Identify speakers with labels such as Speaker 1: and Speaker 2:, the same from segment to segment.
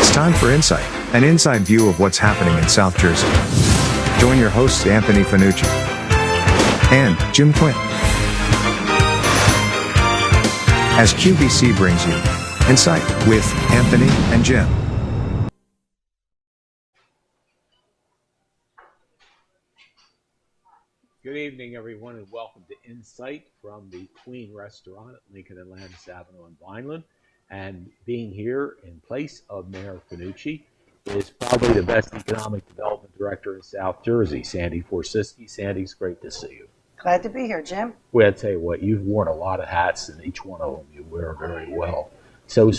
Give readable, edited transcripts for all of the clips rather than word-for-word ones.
Speaker 1: It's time for Insight, an inside view of what's happening in South Jersey. Join your hosts Anthony Fanucci and Jim Quinn as QVC brings you Insight with Anthony and Jim.
Speaker 2: Good evening, everyone, and welcome to Insight from the Queen Restaurant at Lincoln and Landis Avenue in Vineland. And being here in place of Mayor Fanucci is probably the best economic development director in South Jersey, Sandy Forosisky. Sandy, it's great to see you.
Speaker 3: Glad to be here, Jim.
Speaker 2: Well, I'll tell you what, you've worn a lot of hats, and each one of them you wear very well. So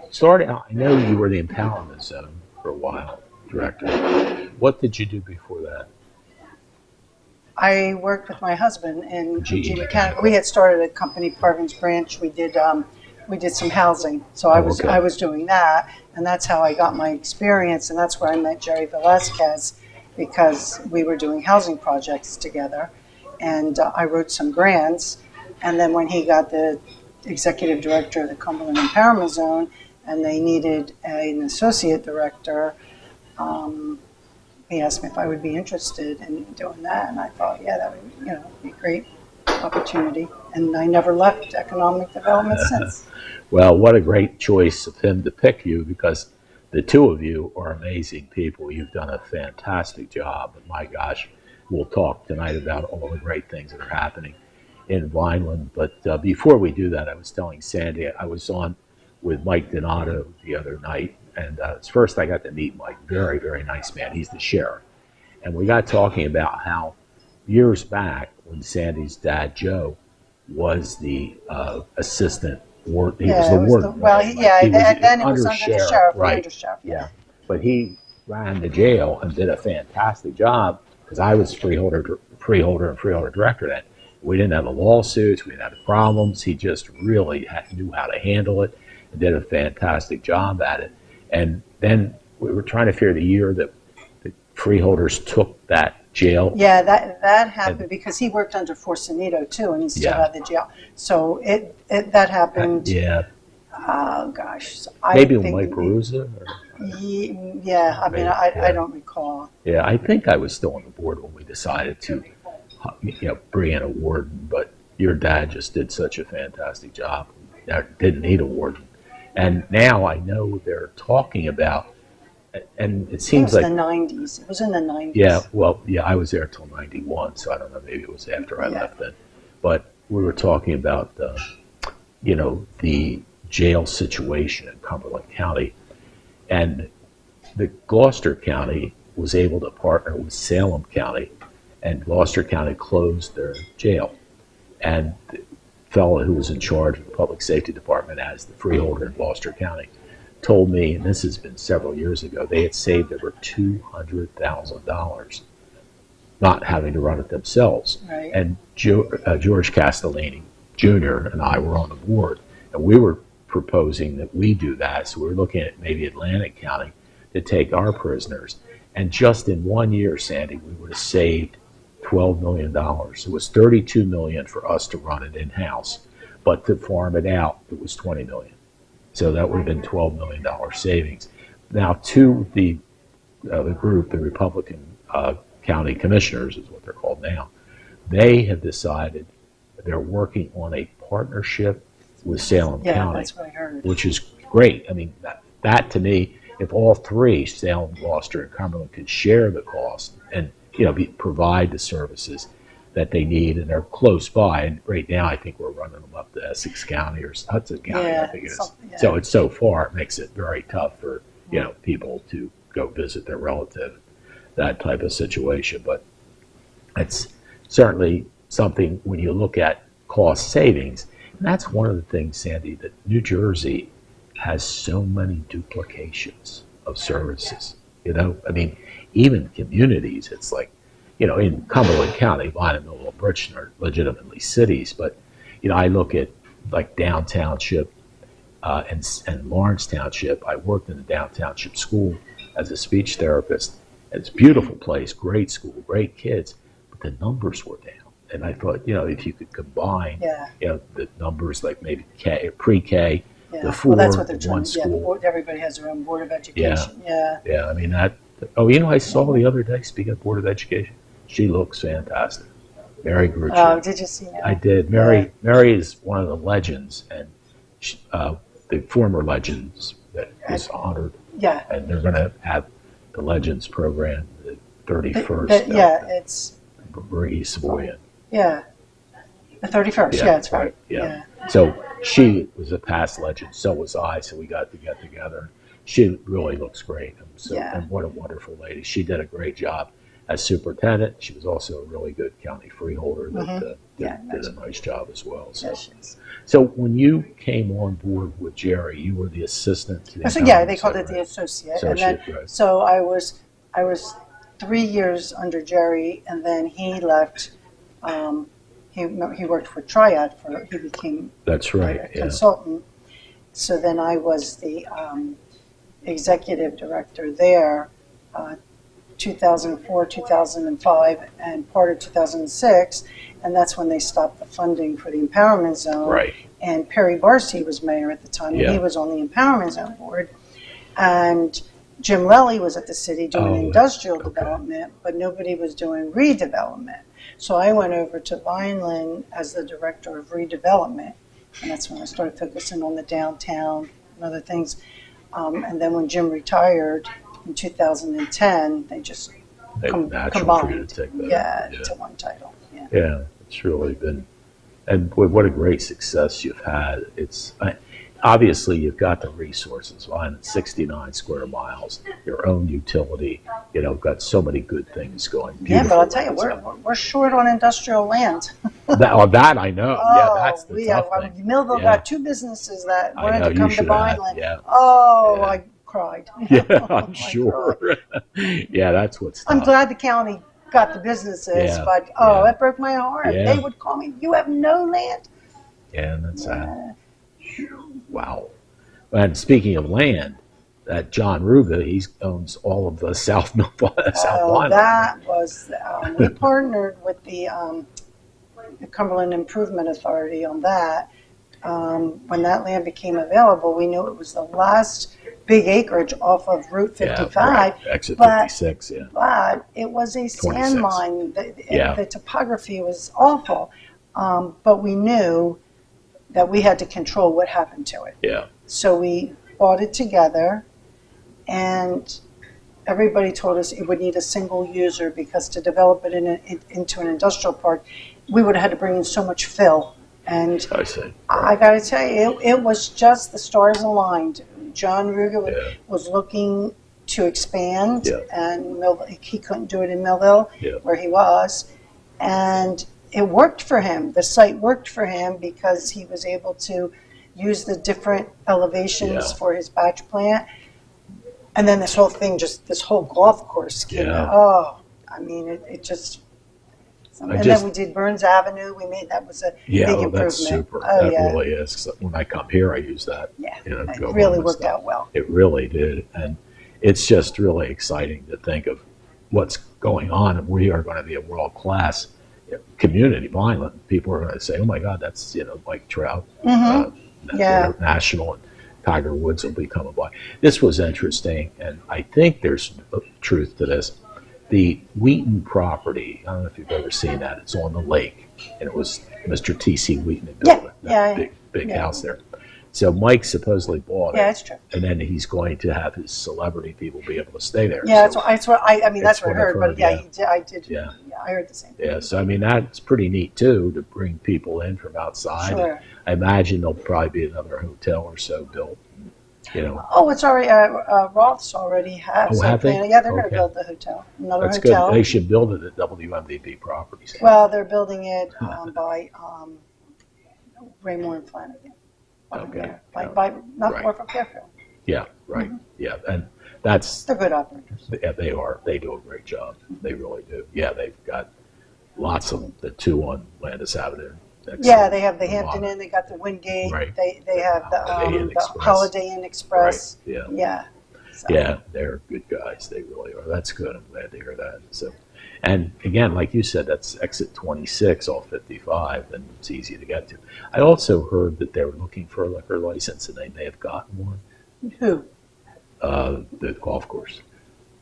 Speaker 2: start out, I know you were the Empowerment Zone for a while, director. What did you do before that?
Speaker 3: I worked with my husband in GE Mechanical. We had started a company, Parvin's Branch. We did some housing, so I was doing that, and that's how I got my experience, and that's where I met Jerry Velasquez, because we were doing housing projects together, and I wrote some grants, and then when he got the executive director of the Cumberland Empowerment Zone, and they needed an associate director, he asked me if I would be interested in doing that, and I thought, yeah, that would be a great opportunity, and I never left economic development since.
Speaker 2: Well, what a great choice of him to pick you, because the two of you are amazing people. You've done a fantastic job, and my gosh, we'll talk tonight about all the great things that are happening in Vineland. But before we do that, I was telling Sandy, I was on with Mike Donato the other night, and first I got to meet Mike. Very, very nice man. He's the sheriff. And we got talking about how years back when Sandy's dad, Joe, was the assistant ward. He was the warden.
Speaker 3: Then it was under the sheriff.
Speaker 2: Right.
Speaker 3: Undersheriff,
Speaker 2: yeah. But he ran the jail and did a fantastic job, because I was freeholder and freeholder director then. We didn't have the lawsuits. We didn't have the problems. He just really knew how to handle it and did a fantastic job at it. And then we were trying to figure the year that the freeholders took that jail.
Speaker 3: Yeah, that happened because he worked under Forosisky too, and he still had the jail. So that happened.
Speaker 2: Yeah.
Speaker 3: Oh gosh.
Speaker 2: Maybe with Mike Perusa?
Speaker 3: Yeah, I mean, I don't recall.
Speaker 2: Yeah, I think I was still on the board when we decided to bring in a warden, but your dad just did such a fantastic job. Didn't need a warden. And now I know they're talking about, and it seems like
Speaker 3: the 90s. It was in the 90s.
Speaker 2: Yeah, well, yeah, I was there till 91, so I don't know, maybe it was after I left then. But we were talking about, the jail situation in Cumberland County, and the Gloucester County was able to partner with Salem County, and Gloucester County closed their jail. And the fellow who was in charge of the public safety department as the freeholder in Gloucester County told me, and this has been several years ago, they had saved over $200,000 not having to run it themselves.
Speaker 3: Right.
Speaker 2: And George Castellini Jr. and I were on the board, and we were proposing that we do that. So we were looking at maybe Atlantic County to take our prisoners. And just in 1 year, Sandy, we would have saved $12 million. It was $32 million for us to run it in-house, but to farm it out, it was $20 million. So that would have been $12 million savings. Now, to the group, the Republican County Commissioners is what they're called now, they have decided they're working on a partnership with Salem County,
Speaker 3: that's what I heard.
Speaker 2: which is great. I mean, that to me, if all three, Salem, Gloucester, and Cumberland, could share the cost and provide the services that they need, and they're close by. And right now, I think we're running them up to Essex County or Hudson County. I think it is. So it's so far, it makes it very tough for people to go visit their relative, that type of situation. But it's certainly something when you look at cost savings. And that's one of the things, Sandy, that New Jersey has so many duplications of services. I mean, even communities, it's like, in Cumberland County, Vineland, Millville, Bridgeton are legitimately cities, but, I look at like Down Township and Lawrence Township. I worked in the Down Township school as a speech therapist. It's a beautiful place, great school, great kids, but the numbers were down. And I thought, if you could combine, the numbers like maybe pre-K
Speaker 3: Yeah.
Speaker 2: the four,
Speaker 3: well, that's what they're
Speaker 2: the
Speaker 3: trying
Speaker 2: one
Speaker 3: to. Yeah,
Speaker 2: school.
Speaker 3: everybody has their own board of education. Yeah.
Speaker 2: Yeah, I mean that. Oh, you know, I saw the other day. Speaking of Board of Education, she looks fantastic. Mary
Speaker 3: Oh,
Speaker 2: Grucci.
Speaker 3: did you see that?
Speaker 2: I did. Mary. Mary is one of the legends, and she, the former legends that was honored.
Speaker 3: Yeah.
Speaker 2: And they're going to have the Legends program the 31st.
Speaker 3: Yeah, it's
Speaker 2: Marie Savoy.
Speaker 3: yeah, the 31st. Yeah, that's right.
Speaker 2: Yeah. So she was a past legend. So was I. So we got to get together. She really looks great. And what a wonderful lady. She did a great job as superintendent. She was also a really good county freeholder that did a nice job as well. So. So when you came on board with Jerry, you were the assistant to the
Speaker 3: they called it the associate. And then,
Speaker 2: right.
Speaker 3: So I was 3 years under Jerry, and then he left. He worked for Triad he became
Speaker 2: that's right
Speaker 3: a consultant. So then I was the executive director there, 2004, 2005, and part of 2006. And that's when they stopped the funding for the empowerment zone.
Speaker 2: Right.
Speaker 3: And Perry Barcy was mayor at the time, and he was on the empowerment zone board. And Jim Lely was at the city doing industrial development, but nobody was doing redevelopment. So I went over to Vineland as the director of redevelopment, and that's when I started focusing on the downtown and other things. And then when Jim retired in 2010, they just combined to one title.
Speaker 2: Yeah, it's really been, and what a great success you've had. It's obviously you've got the resources, 69 square miles, your own utility, got so many good things going.
Speaker 3: Yeah, but I'll tell you, we're short on industrial land.
Speaker 2: that I know. That's the tough thing.
Speaker 3: Millville got two businesses that wanted to come to Vineland. I cried.
Speaker 2: Yeah, I'm sure. That's what's tough.
Speaker 3: I'm glad the county got the businesses, but it broke my heart. They would call me, "You have no land."
Speaker 2: Yeah, and that's sad. Wow. And speaking of land, that John Ruga, he owns all of the South Vineland.
Speaker 3: That was we partnered with the Cumberland Improvement Authority on that. When that land became available, we knew it was the last big acreage off of Route 55.
Speaker 2: Exit 56,
Speaker 3: But it was a sand mine. The topography was awful. But we knew that we had to control what happened to it.
Speaker 2: Yeah.
Speaker 3: So we bought it together, and everybody told us it would need a single user because to develop it into an industrial park, we would have had to bring in so much fill. And
Speaker 2: I see.
Speaker 3: I got to tell you, it was just the stars aligned. John Ruga was looking to expand, and he couldn't do it in Millville, where he was. And it worked for him. The site worked for him because he was able to use the different elevations for his batch plant. And then this whole golf course came out. Oh, I mean, it just... then we did Burns Avenue. We made that was a big improvement.
Speaker 2: That's super. That really is. When I come here, I use that.
Speaker 3: Yeah, it really worked out well.
Speaker 2: It really did, and it's just really exciting to think of what's going on. And we are going to be a world-class community, Vineland. People are going to say, "Oh my God, that's Mike Trout, national." And Tiger Woods will be coming by. This was interesting, and I think there's truth to this. The Wheaton property, I don't know if you've ever seen that. It's on the lake, and it was Mr. T.C. Wheaton that built it. That big house there. So Mike supposedly bought it.
Speaker 3: Yeah, that's true.
Speaker 2: And then he's going to have his celebrity people be able to stay there.
Speaker 3: Yeah, that's what I heard. But I did.
Speaker 2: Yeah,
Speaker 3: I heard the same thing.
Speaker 2: Yeah, so I mean that's pretty neat too to bring people in from outside.
Speaker 3: Sure.
Speaker 2: I imagine there'll probably be another hotel or so built.
Speaker 3: Oh, it's already Roth's already has.
Speaker 2: Oh, have they?
Speaker 3: Yeah, they're going to build the hotel.
Speaker 2: That's good. They should build it at WMVP Properties.
Speaker 3: Well, they're building it by Raymore and Flanagan.
Speaker 2: Okay.
Speaker 3: Not far from Fairfield.
Speaker 2: Yeah, right. Mm-hmm. Yeah, and they're
Speaker 3: good operators.
Speaker 2: Yeah, they are. They do a great job. They really do. Yeah, they've got lots of them. The two on Landis Avenue.
Speaker 3: Yeah, they have the Hampton Inn. They got the Wingate.
Speaker 2: Right.
Speaker 3: They have the Holiday Inn Express.
Speaker 2: Right.
Speaker 3: Yeah.
Speaker 2: Yeah, they're good guys. They really are. That's good. I'm glad to hear that. So, And again, like you said, that's exit 26 off 55, and it's easy to get to. I also heard that they were looking for a liquor license, and they may have gotten one.
Speaker 3: Who?
Speaker 2: The golf course.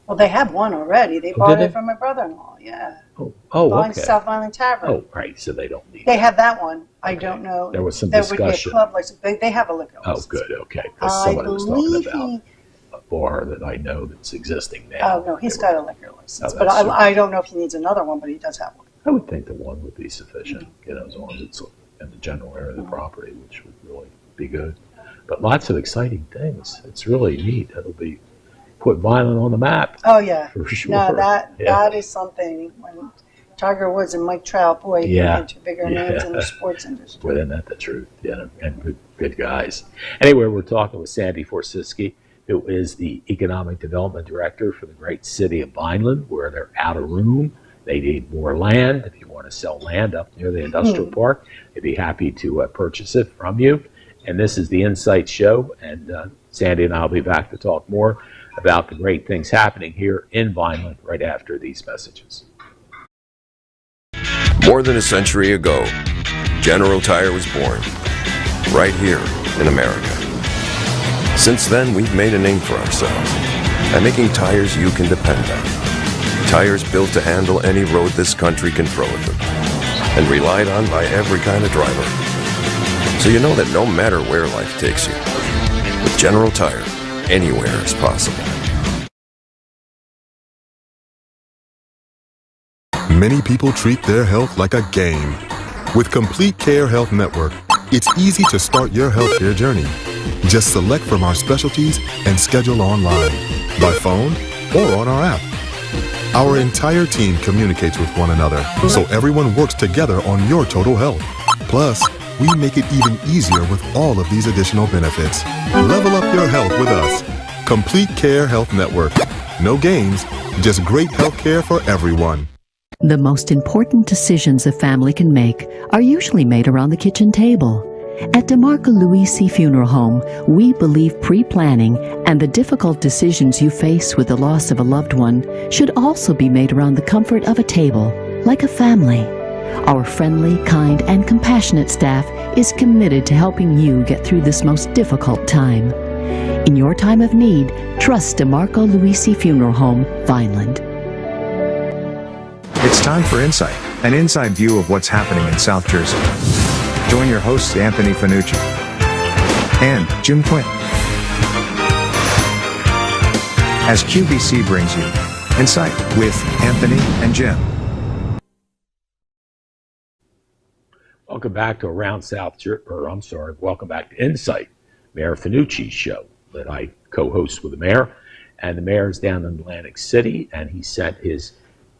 Speaker 3: Well, they have one already. They bought it from my brother-in-law. Yeah.
Speaker 2: Okay.
Speaker 3: South Vineland Tavern.
Speaker 2: Oh, right. So they don't need.
Speaker 3: They have that one. I don't know.
Speaker 2: There was some
Speaker 3: there
Speaker 2: discussion.
Speaker 3: Would be a club license. They have a liquor license.
Speaker 2: Oh, good. Okay. Because somebody was talking about a bar that I know that's existing now.
Speaker 3: Oh no, he's got a liquor license, but I don't know if he needs another one. But he does have one.
Speaker 2: I would think that one would be sufficient. As long as it's in the general area of the property, which would really be good. But lots of exciting things. It's really neat. It'll be put Vineland on the map.
Speaker 3: Oh yeah,
Speaker 2: for sure.
Speaker 3: No, that is something. When Tiger Woods and Mike Trout, boy, into bigger names in the sports industry.
Speaker 2: Well, isn't that the truth? Yeah, and good guys. Anyway, we're talking with Sandy Forosisky, who is the Economic Development Director for the great city of Vineland, where they're out of room. They need more land. If you want to sell land up near the industrial park, they'd be happy to purchase it from you. And this is the Insight Show, and Sandy and I will be back to talk more about the great things happening here in Vineland right after these messages.
Speaker 4: More than a century ago, General Tire was born, right here in America. Since then, we've made a name for ourselves by making tires you can depend on. Tires built to handle any road this country can throw at them, and relied on by every kind of driver. So you know that no matter where life takes you, with General Tire, anywhere is possible.
Speaker 5: Many people treat their health like a game. With Complete Care Health Network, it's easy to start your healthcare journey. Just select from our specialties and schedule online, by phone, or on our app. Our entire team communicates with one another, so everyone works together on your total health. Plus, we make it even easier with all of these additional benefits. Level up your health with us. Complete Care Health Network. No games, just great health care for everyone.
Speaker 6: The most important decisions a family can make are usually made around the kitchen table. At DeMarco Luisi Funeral Home, we believe pre-planning and the difficult decisions you face with the loss of a loved one should also be made around the comfort of a table, like a family. Our friendly, kind, and compassionate staff is committed to helping you get through this most difficult time. In your time of need, trust DeMarco Luisi Funeral Home, Vineland.
Speaker 1: It's time for Insight, an inside view of what's happening in South Jersey. Join your hosts Anthony Fanucci and Jim Quinn as QVC brings you Insight with Anthony and Jim.
Speaker 2: Welcome back to welcome back to Insight, Mayor Fanucci's show that I co-host with the mayor. And the mayor is down in Atlantic City, and he sent his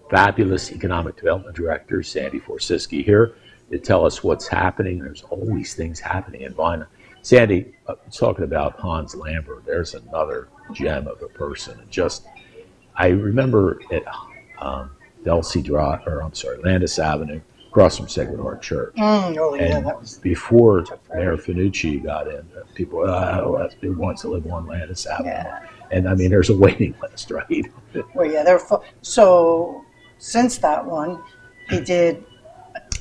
Speaker 2: fabulous Economic Development Director, Sandy Forosisky, here to tell us what's happening. There's always things happening in Vineland. Sandy, talking about Hans Lambert, there's another gem of a person. I remember at Landis Avenue, across from Sacred Heart Church.
Speaker 3: That was
Speaker 2: before Mayor Fanucci got in. People who wants to live on Landis Avenue.
Speaker 3: Yeah.
Speaker 2: And I mean, there's a waiting list, right?
Speaker 3: Well, yeah, they're so since that one, he did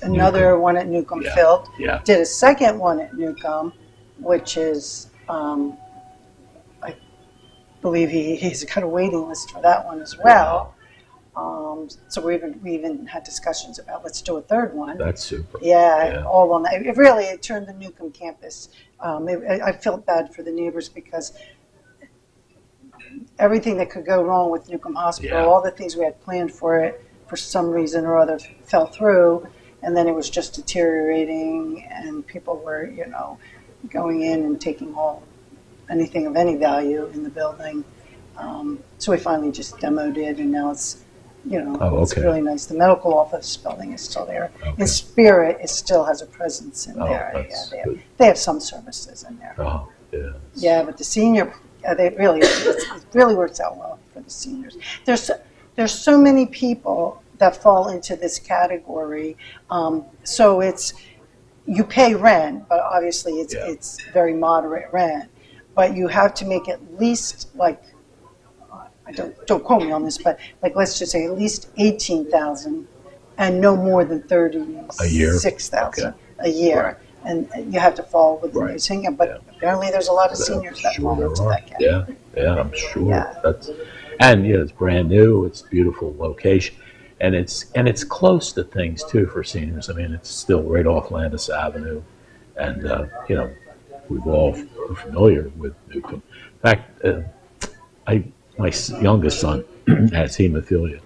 Speaker 3: another one at Newcomb Field.
Speaker 2: Yeah.
Speaker 3: Did a second one at Newcomb, which is, I believe he's got a waiting list for that one as well. So we even had discussions about let's do a third one.
Speaker 2: That's super.
Speaker 3: Yeah. All on that. It turned the Newcomb campus. I felt bad for the neighbors because everything that could go wrong with Newcomb Hospital, all the things we had planned for it, for some reason or other, fell through, and then it was just deteriorating, and people were, going in and taking anything of any value in the building. So we finally just demoed it, and now it's, it's really nice. The medical office building is still there.
Speaker 2: Okay.
Speaker 3: In spirit, it still has a presence in there. Yeah, they have some services in there.
Speaker 2: Oh, yeah.
Speaker 3: Yeah, but the senior, it really works out well for the seniors. There's so many people that fall into this category. So you pay rent, but obviously it's very moderate rent. But you have to make at least like don't quote me on this, but like let's just say at least 18,000, and no more than 36,000 a year.
Speaker 2: Right.
Speaker 3: And you have to fall within
Speaker 2: Right.
Speaker 3: those things. But apparently, there's a lot of seniors that fall into that category.
Speaker 2: Yeah, I'm sure.
Speaker 3: Yeah.
Speaker 2: And it's brand new. It's a beautiful location, and it's close to things too for seniors. I mean, it's still right off Landis Avenue, and we've all are familiar with Newcomb. In fact, my youngest son has hemophilia,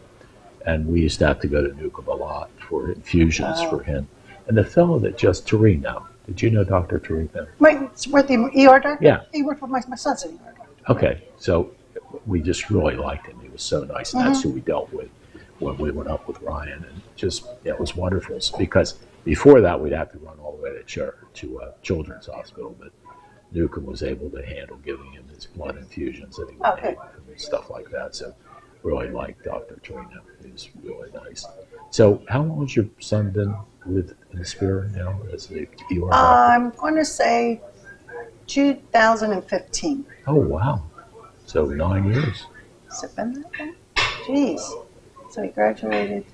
Speaker 2: and we used to have to go to Newcomb a lot for infusions for him. And the fellow that just Torino, did you know Dr. Torino?
Speaker 3: It's worth the ER doctor?
Speaker 2: Yeah.
Speaker 3: He worked with my son's an ER doctor.
Speaker 2: Okay, so we just really liked him. He was so nice, and that's who we dealt with when we went up with Ryan, and just it was wonderful. Because before that, we'd have to run all the way to Children's Hospital, but Newcomb was able to handle giving him his blood infusions that he would need and stuff like that. So really liked Dr. Torino. He was really nice. So how long has your son been with Inspira now as the ER doctor?
Speaker 3: I'm going to say 2015.
Speaker 2: Oh, wow. So 9 years.
Speaker 3: Has it been that long? Jeez. So he graduated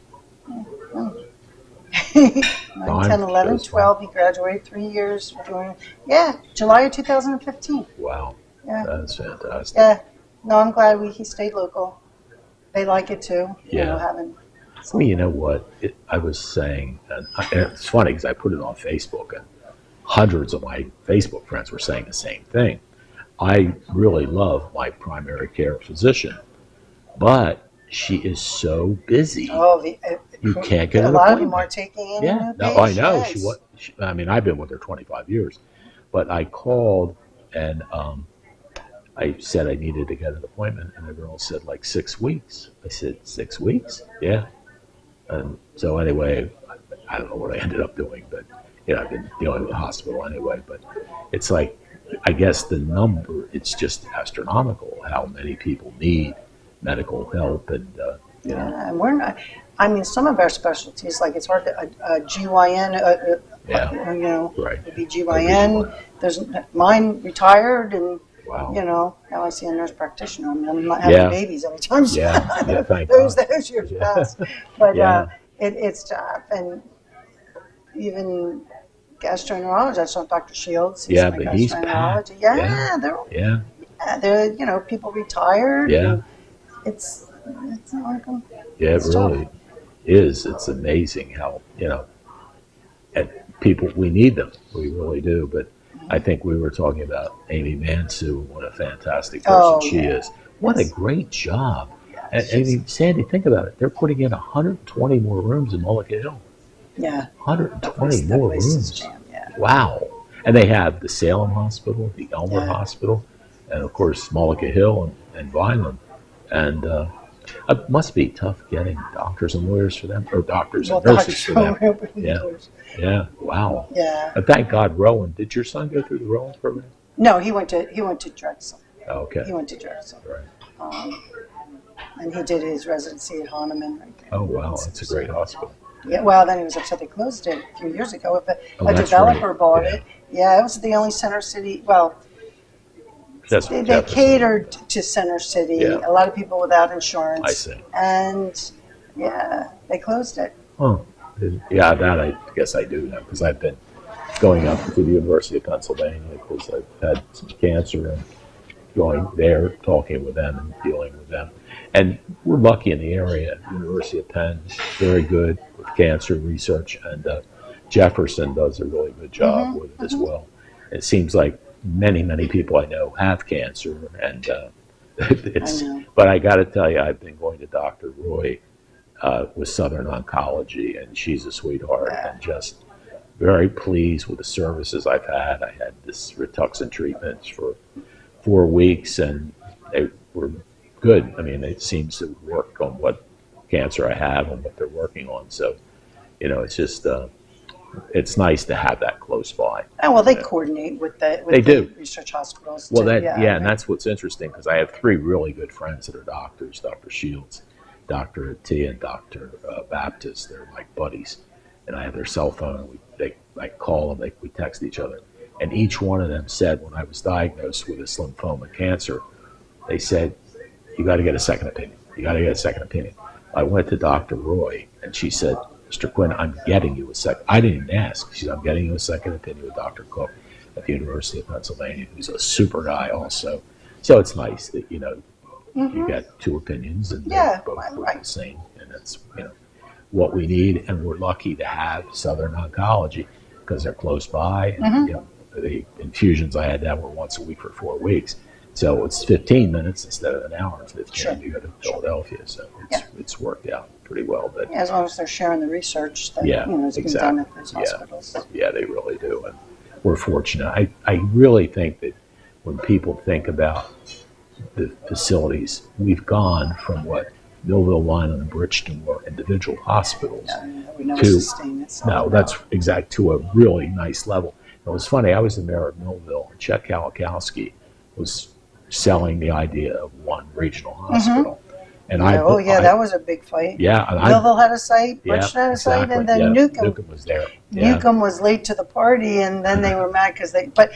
Speaker 3: 9, 10, 11, 12. He graduated 3 years during, July of 2015.
Speaker 2: Wow.
Speaker 3: Yeah.
Speaker 2: That's fantastic.
Speaker 3: Yeah. No, I'm glad he stayed local. They like it too.
Speaker 2: Yeah. Well, you know what? I was saying, and it's funny because I put it on Facebook, and hundreds of my Facebook friends were saying the same thing. I really love my primary care physician, but she is so busy.
Speaker 3: Oh,
Speaker 2: you can't get
Speaker 3: a
Speaker 2: an
Speaker 3: lot
Speaker 2: appointment.
Speaker 3: of them are taking in
Speaker 2: Yeah,
Speaker 3: new
Speaker 2: no, I know.
Speaker 3: patients.
Speaker 2: I mean, I've been with her 25 years, but I called and I said I needed to get an appointment, and the girl said like 6 weeks. I said 6 weeks? Yeah. And so anyway, I don't know what I ended up doing, but I've been dealing with the hospital anyway. But it's like, I guess the number, it's just astronomical how many people need medical help, and
Speaker 3: and we're not. I mean, some of our specialties, like it's hard to GYN.
Speaker 2: right.
Speaker 3: It'd be GYN. There's mine retired, and
Speaker 2: wow.
Speaker 3: now I see a nurse practitioner. I mean, I'm not having babies anytime soon.
Speaker 2: Yeah, thank
Speaker 3: those
Speaker 2: God.
Speaker 3: years passed. But
Speaker 2: Yeah.
Speaker 3: it's tough, and even gastroenterologist. I saw Dr. Shields. He's my
Speaker 2: but he's packed.
Speaker 3: They're people retired.
Speaker 2: Yeah.
Speaker 3: It's like
Speaker 2: it really is. It's amazing how, and people, we need them. We really do. But I think we were talking about Amy Mansu, what a fantastic person she is. What a great job. And I mean, Sandy, think about it. They're putting in 120 more rooms in Mulligan Hill.
Speaker 3: Yeah.
Speaker 2: 120 more rooms.
Speaker 3: Jam,
Speaker 2: Wow. And they have the Salem Hospital, the Elmer Hospital, and of course Mulligan Hill and Vineland. And it must be tough getting doctors and lawyers for them, or doctors and nurses for them. Yeah. Wow.
Speaker 3: Yeah.
Speaker 2: But thank God, Rowan. Did your son go through the Rowan program?
Speaker 3: No, he went to Drexel.
Speaker 2: Oh, okay.
Speaker 3: He went to Drexel.
Speaker 2: Right.
Speaker 3: And he did his residency at Hahnemann right there.
Speaker 2: Oh, wow. That's a great hospital.
Speaker 3: Yeah, well, then he was upset they closed it a few years ago. A
Speaker 2: that's
Speaker 3: developer
Speaker 2: right.
Speaker 3: bought it. Yeah, it was the only Center City. Well, they catered to Center City.
Speaker 2: Yeah.
Speaker 3: A lot of people without insurance.
Speaker 2: I see.
Speaker 3: And they closed it.
Speaker 2: Oh, yeah. That I guess I do know, because I've been going up to the University of Pennsylvania because I've had some cancer and going there, talking with them and dealing with them. And we're lucky in the area. University of Penn, very good with cancer research, and Jefferson does a really good job with it as well. It seems like many people I know have cancer, and but I got to tell you, I've been going to Dr. Roy with Southern Oncology, and she's a sweetheart, and just very pleased with the services I've had. I had this Rituxan treatments for 4 weeks, and they were good. I mean, it seems to work on what cancer I have and what they're working on. So, it's just, it's nice to have that close by.
Speaker 3: Oh, well, they coordinate with the research hospitals.
Speaker 2: Well, and that's what's interesting, because I have 3 really good friends that are doctors, Dr. Shields, Dr. T, and Dr. Baptist. They're like buddies. And I have their cell phone. I call them, we text each other. And each one of them said, when I was diagnosed with this lymphoma cancer, they said, you got to get a second opinion. You got to get a second opinion. I went to Dr. Roy, and she said, Mr. Quinn, I'm getting you a second. I didn't even ask. She said, I'm getting you a second opinion with Dr. Cook at the University of Pennsylvania, who's a super guy also. So it's nice that, you know, you get two opinions and they're both the same. And that's, you know, what we need. And we're lucky to have Southern Oncology because they're close by. And, you know, the infusions I had that were once a week for 4 weeks. So it's 15 minutes instead of an hour and 15 to go to Philadelphia. So it's worked out pretty well. But
Speaker 3: as long as they're sharing the research that you know, is being done at those hospitals.
Speaker 2: Yeah, they really do. And we're fortunate. I really think that when people think about the facilities, we've gone from what Millville, Vineland, and Bridgeton were individual hospitals to a really nice level. It was funny. I was the mayor of Millville, and Chet Kalikowski was selling the idea of one regional hospital. And
Speaker 3: that was a big fight.
Speaker 2: Yeah,
Speaker 3: Millville had a site, Bridgeton had a site, and then
Speaker 2: Newcomb was there.
Speaker 3: Newcomb was late to the party, and then they were mad because they. But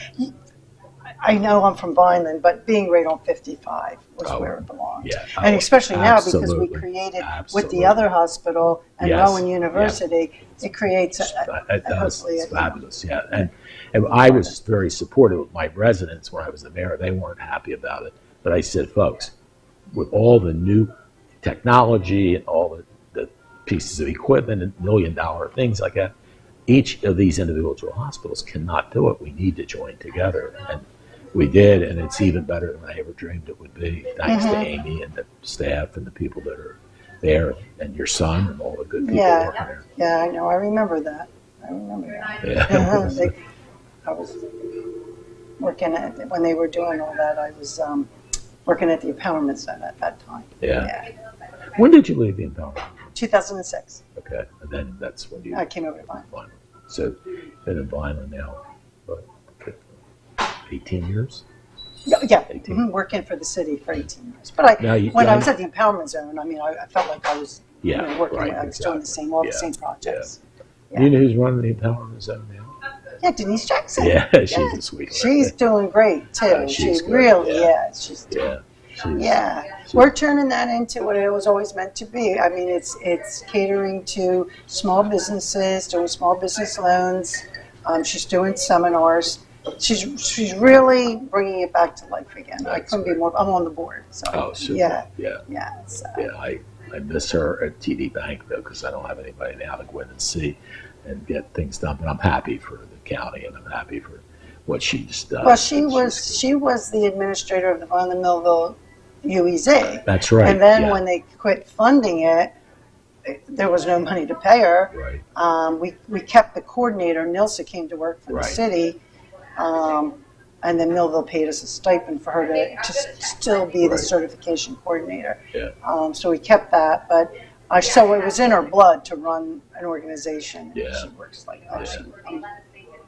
Speaker 3: I know I'm from Vineland, but being right on 55 was where it belonged. Yeah, and especially now because we created with the other hospital and Rowan University, it creates
Speaker 2: it's fabulous. Yeah, and I was very supportive of my residents when I was the mayor. They weren't happy about it, but I said, folks, with all the new technology and all the pieces of equipment and $1 million things like that, each of these individual hospitals cannot do it. We need to join together. And we did, and it's even better than I ever dreamed it would be, thanks to Amy and the staff and the people that are there, and your son and all the good people working there.
Speaker 3: Yeah, I know. I remember that.
Speaker 2: Yeah.
Speaker 3: I was working at, when they were doing all that, I was working at the Empowerment Center at that time.
Speaker 2: Yeah. When did you leave the Empowerment?
Speaker 3: 2006.
Speaker 2: Okay, and then that's when
Speaker 3: I came over to Vineland.
Speaker 2: So, been in Vineland now, what, 18 years?
Speaker 3: Yeah, 18. Working for the city for 18 years. But when I was at the Empowerment Zone, I mean, I felt like I was working. I was doing the same projects.
Speaker 2: Yeah. You know who's running the Empowerment Zone now?
Speaker 3: Yeah, Denise Jackson.
Speaker 2: Yeah, she's a sweetheart.
Speaker 3: She's doing great too. She really is. We're turning that into what it was always meant to be. I mean, it's catering to small businesses, doing small business loans. She's doing seminars. She's really bringing it back to life again. I couldn't be more. I'm on the board. So
Speaker 2: super. I miss her at TD Bank though, because I don't have anybody now to go in and see and get things done. But I'm happy for the county, and I'm happy for what she's done.
Speaker 3: Well, she was the administrator of the Vineland Millville UEZ.
Speaker 2: That's right.
Speaker 3: And then when they quit funding it, there was no money to pay her.
Speaker 2: Right.
Speaker 3: We kept the coordinator. Nilsa came to work for the city. And then Millville paid us a stipend for her to still be the certification coordinator.
Speaker 2: Yeah.
Speaker 3: So we kept that, but so it was in her blood to run an organization.
Speaker 2: Yeah.
Speaker 3: She works like that. I'm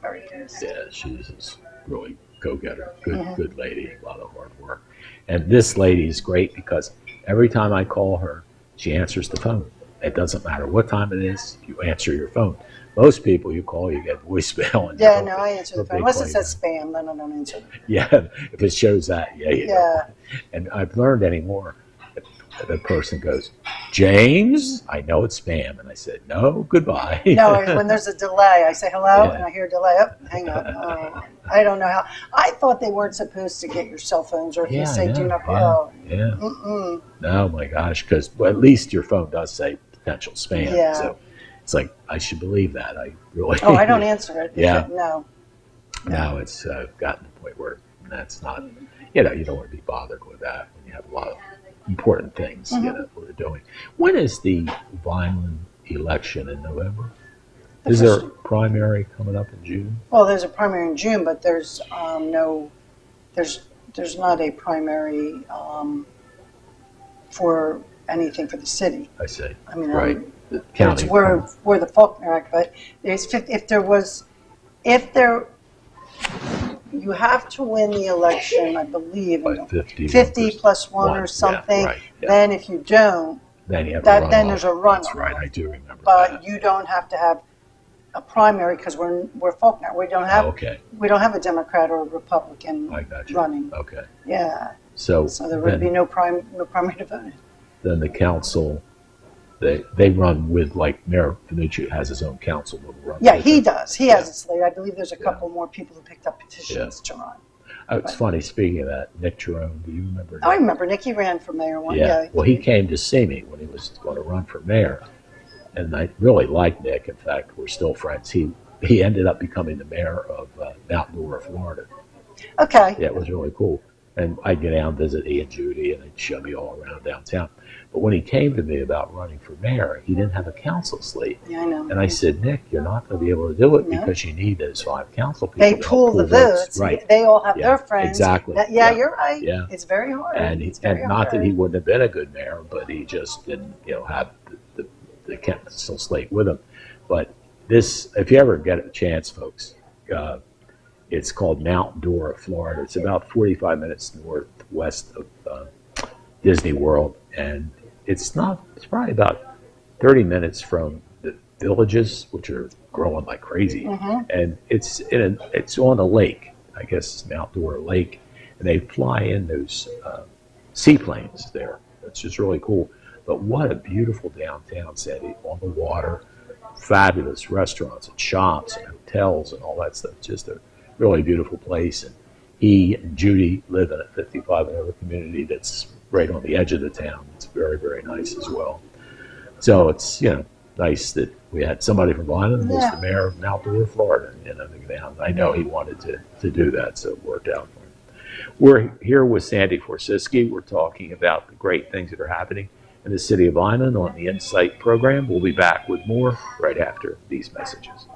Speaker 3: very pleased.
Speaker 2: Yeah, she's really go-getter, good lady, a lot of hard work. And this lady is great because every time I call her, she answers the phone. It doesn't matter what time it is, you answer your phone. Most people you call, you get voicemail. And
Speaker 3: I answer the phone. Unless it says spam, then I don't answer.
Speaker 2: Yeah, if it shows that, you know. And I've learned anymore. If a person goes, James, I know it's spam. And I said, no, goodbye.
Speaker 3: No, when there's a delay, I say hello, and I hear a delay. Oh, hang up. I don't know how. I thought they weren't supposed to get your cell phones, or if you say do not call.
Speaker 2: No, my gosh, because at least your phone does say potential spam.
Speaker 3: Yeah.
Speaker 2: So it's like, I should believe that. I really.
Speaker 3: Oh, I don't answer it.
Speaker 2: No. Now it's gotten to the point where that's not, you don't want to be bothered with that when you have a lot of important things we're doing. When is the Vineland election in November? Is there a primary coming up in June?
Speaker 3: Well, there's a primary in June, but there's there's not a primary for anything for the city.
Speaker 2: I see.
Speaker 3: I mean,
Speaker 2: the county.
Speaker 3: We're the Faulkner Act, but you have to win the election, I believe,
Speaker 2: by
Speaker 3: 50 plus one or something. Then if you don't,
Speaker 2: then you have
Speaker 3: then there's a runoff.
Speaker 2: That's right, I do remember
Speaker 3: but
Speaker 2: that.
Speaker 3: You don't have to have a primary because we're Faulkner. We don't have a Democrat or a Republican running.
Speaker 2: Okay.
Speaker 3: Yeah.
Speaker 2: So
Speaker 3: there would be no primary devoted.
Speaker 2: Then the council, they run with, like Mayor Finucci has his own council that will run.
Speaker 3: Yeah, he does. He has it slated. I believe there's a couple more people who picked up petitions to run.
Speaker 2: It's funny, speaking of that, Nick Jerome, do you remember?
Speaker 3: I remember Nick. He ran for mayor one day.
Speaker 2: Yeah. Well, he came to see me when he was going to run for mayor. And I really like Nick. In fact, we're still friends. He ended up becoming the mayor of Mount Dora, Florida.
Speaker 3: Okay.
Speaker 2: Yeah, it was really cool. And I'd get down and visit he and Judy, and they'd show me all around downtown. But when he came to me about running for mayor, he didn't have a council slate.
Speaker 3: Yeah, I know.
Speaker 2: And I said, Nick, you're not going to be able to do it because you need those 5 council people.
Speaker 3: They pool the votes.
Speaker 2: Right.
Speaker 3: They all have their friends.
Speaker 2: Exactly.
Speaker 3: You're right.
Speaker 2: Yeah.
Speaker 3: It's very hard.
Speaker 2: And not that he wouldn't have been a good mayor, but he just didn't, have the council slate with him. But this, if you ever get a chance, folks, it's called Mount Dora, Florida. It's about 45 minutes northwest of Disney World, and it's probably about 30 minutes from the villages, which are growing like crazy. And it's on a lake. I guess it's Mount Dora Lake, and they fly in those seaplanes there. It's just really cool. But what a beautiful downtown city on the water, fabulous restaurants and shops and hotels and all that stuff. Just a really beautiful place. And he and Judy live in a 55 and over community that's right on the edge of the town. It's very, very nice as well. So it's, nice that we had somebody from Vineland who was the mayor of Mount Dora, Florida. I know he wanted to do that, so it worked out for him. We're here with Sandy Forosisky. We're talking about the great things that are happening in the city of Vineland on the Insight program. We'll be back with more right after these messages.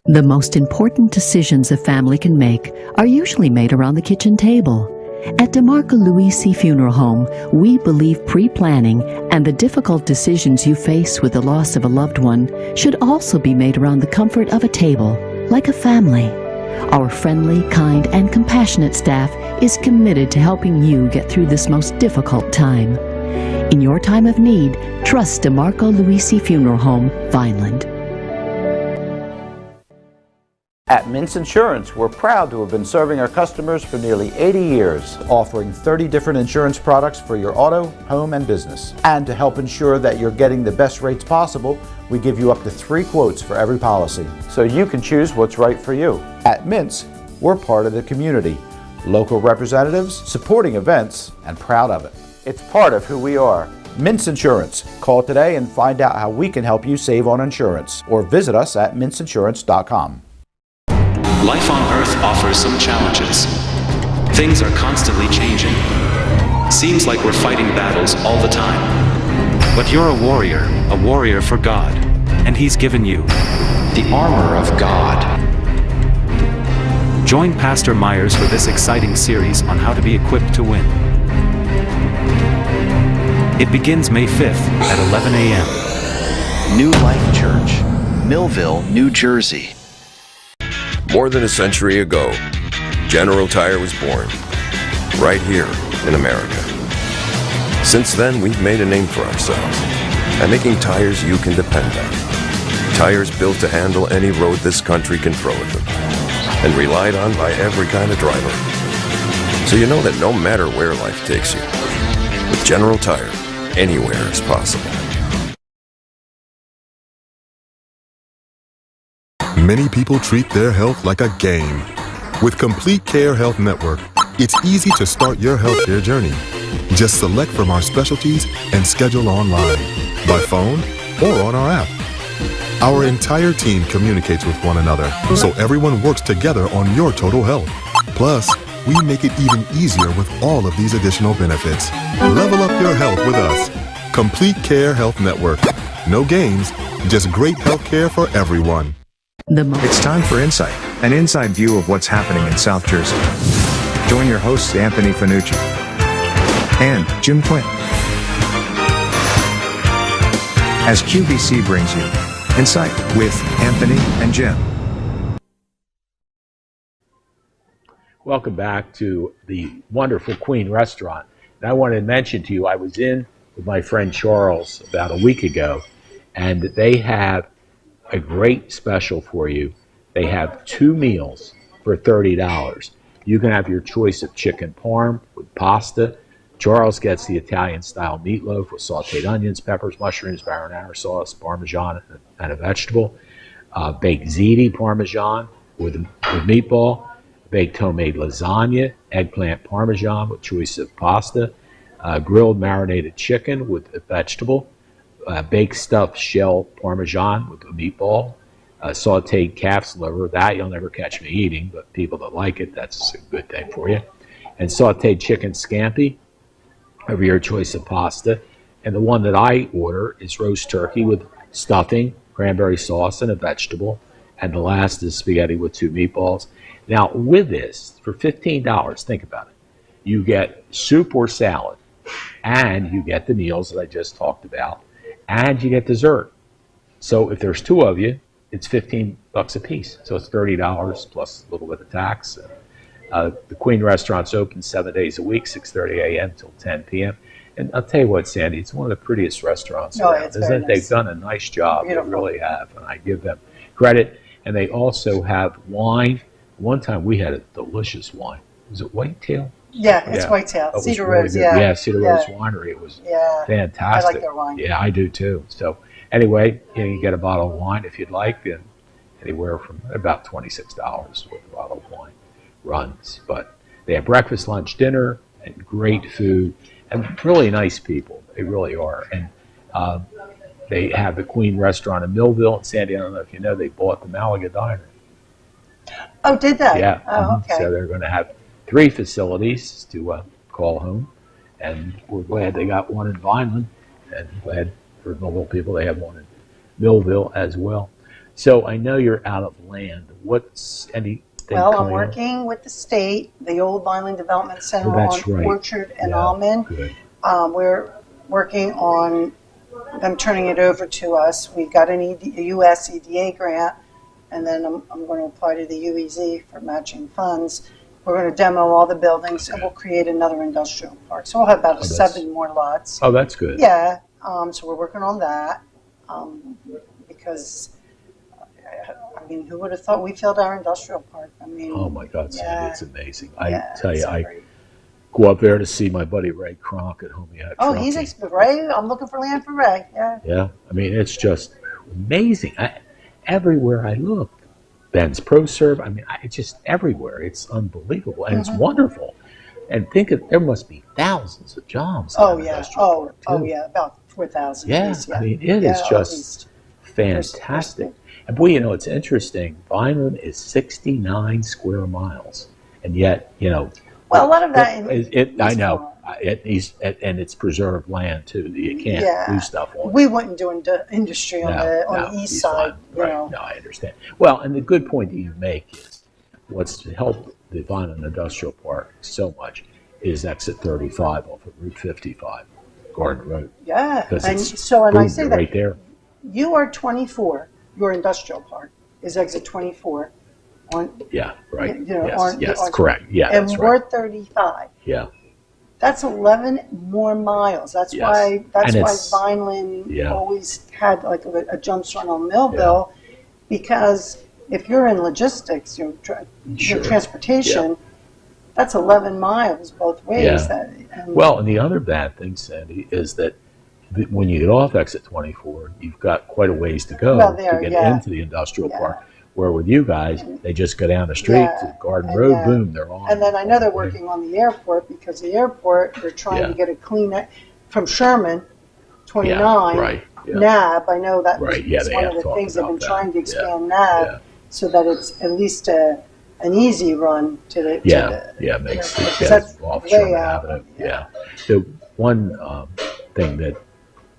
Speaker 6: The most important decisions a family can make are usually made around the kitchen table. At DeMarco Luisi Funeral Home, we believe pre-planning and the difficult decisions you face with the loss of a loved one should also be made around the comfort of a table, like a family. Our friendly, kind, and compassionate staff is committed to helping you get through this most difficult time. In your time of need, trust DeMarco Luisi Funeral Home, Vineland.
Speaker 7: At Mintz Insurance, we're proud to have been serving our customers for nearly 80 years, offering 30 different insurance products for your auto, home, and business. And to help ensure that you're getting the best rates possible, we give you up to 3 quotes for every policy, so you can choose what's right for you. At Mintz, we're part of the community, local representatives, supporting events, and proud of it. It's part of who we are. Mintz Insurance. Call today and find out how we can help you save on insurance, or visit us at mintzinsurance.com.
Speaker 8: Life on Earth offers some challenges. Things are constantly changing. Seems like we're fighting battles all the time. But you're a warrior for God, and He's given you the armor of God. Join Pastor Myers for this exciting series on how to be equipped to win. It begins May 5th at 11 a.m.
Speaker 9: New Life Church, Millville, New Jersey.
Speaker 4: More than a century ago, General Tire was born, right here in America. Since then, we've made a name for ourselves by making tires you can depend on. Tires built to handle any road this country can throw at them, and relied on by every kind of driver. So you know that no matter where life takes you, with General Tire, anywhere is possible.
Speaker 5: Many people treat their health like a game. With Complete Care Health Network, it's easy to start your healthcare journey. Just select from our specialties and schedule online, by phone, or on our app. Our entire team communicates with one another, so everyone works together on your total health. Plus, we make it even easier with all of these additional benefits. Level up your health with us. Complete Care Health Network. No games, just great healthcare for everyone.
Speaker 1: It's time for Insight, an inside view of what's happening in South Jersey. Join your hosts Anthony Fanucci and Jim Quinn as QVC brings you Insight with Anthony and Jim.
Speaker 2: Welcome back to the wonderful Queen restaurant. And I wanted to mention to you, I was in with my friend Charles about a week ago, and they have a great special for you. They have 2 meals for $30. You can have your choice of chicken parm with pasta. Charles gets the Italian-style meatloaf with sautéed onions, peppers, mushrooms, marinara sauce, parmesan, and a vegetable. Baked ziti parmesan with meatball. Baked homemade lasagna, eggplant parmesan with choice of pasta. Grilled marinated chicken with a vegetable. Baked stuffed shell parmesan with a meatball. Sautéed calf's liver. That you'll never catch me eating, but people that like it, that's a good thing for you. And sautéed chicken scampi over your choice of pasta. And the one that I order is roast turkey with stuffing, cranberry sauce, and a vegetable. And the last is spaghetti with 2 meatballs. Now, with this, for $15, think about it. You get soup or salad, and you get the meals that I just talked about, and you get dessert. So if there's 2 of you, it's $15 a piece. So it's $30 plus a little bit of tax. The Quinn restaurant's open 7 days a week, 6:30 a.m. till 10 p.m. And I'll tell you what, Sandy, it's one of the prettiest restaurants around, isn't it? Nice. They've done a nice job. Beautiful. They really have, and I give them credit. And they also have wine. One time we had a delicious wine. Was it Whitetail?
Speaker 3: Yeah, it's Whitetail. Cedar Rose,
Speaker 2: really yeah, Cedar Rose Winery. It was fantastic.
Speaker 3: I like their wine.
Speaker 2: Yeah, I do too. So anyway, you get a bottle of wine if you'd like, and anywhere from about $26 with a bottle of wine runs. But they have breakfast, lunch, dinner, and great food, and really nice people. They really are. And they have the Queen restaurant in Millville. And Sandy, I don't know if you know, they bought the Malaga Diner.
Speaker 3: Oh, did they?
Speaker 2: Yeah.
Speaker 3: Oh, okay.
Speaker 2: So they're going to have 3 facilities to call home. And we're glad they got one in Vineland. And glad for Millville people, they have one in Millville as well. So I know you're out of land. What's anything?
Speaker 3: Well, I'm working with the state, the old Vineland Development Center on Orchard and Almond.
Speaker 2: Good.
Speaker 3: We're working on them turning it over to us. We got a U.S. EDA grant, and then I'm going to apply to the UEZ for matching funds. We're going to demo all the buildings, and we'll create another industrial park. So we'll have about 7 more lots.
Speaker 2: Oh, that's good.
Speaker 3: Yeah. So we're working on that because, I mean, who would have thought we filled our industrial park? I mean,
Speaker 2: oh my God, Sandy, it's amazing. I tell you,
Speaker 3: great.
Speaker 2: Go up there to see my buddy Ray Kronk at home.
Speaker 3: Oh, he's Ray. I'm looking for land for Ray. Yeah.
Speaker 2: Yeah. I mean, it's just amazing. Everywhere I look, Ben's ProServe. I mean, it's just everywhere. It's unbelievable, and it's wonderful. And think of, there must be thousands of jobs.
Speaker 3: Oh yeah. Oh yeah. About 4,000.
Speaker 2: Yeah. I mean, it is just fantastic. And boy, you know, it's interesting. Vineland is 69 square miles, and yet, you know.
Speaker 3: Well, a lot of that.
Speaker 2: I know. And it's preserved land too. You can't do stuff on.
Speaker 3: We wouldn't do industry on the east side.
Speaker 2: Right. No, I understand. Well, and the good point that you make is what's helped the Vineland Industrial Park so much is exit 35 off of Route 55, Garden Road.
Speaker 3: Yeah, and I say that
Speaker 2: right there.
Speaker 3: You are 24. Your industrial park is exit 24.
Speaker 2: Yes, correct. Yeah,
Speaker 3: and we're 35.
Speaker 2: Yeah.
Speaker 3: That's 11 more miles. That's why Vineland always had like a jump start on Millville, because if you're in logistics, your transportation, that's 11 miles both ways.
Speaker 2: Yeah. And the other bad thing, Sandy, is that when you get off exit 24, you've got quite a ways to go to get into the industrial park. Where with you guys, they just go down the street to Garden Road, boom, they're on.
Speaker 3: And then I know they're working on the airport, because the airport, they're trying to get a clean from Sherman 29 NAB. I know that was one of the things they've been trying to expand NAB so that it's at least an easy run to the
Speaker 2: makes sense. Off Sherman Avenue. The one thing that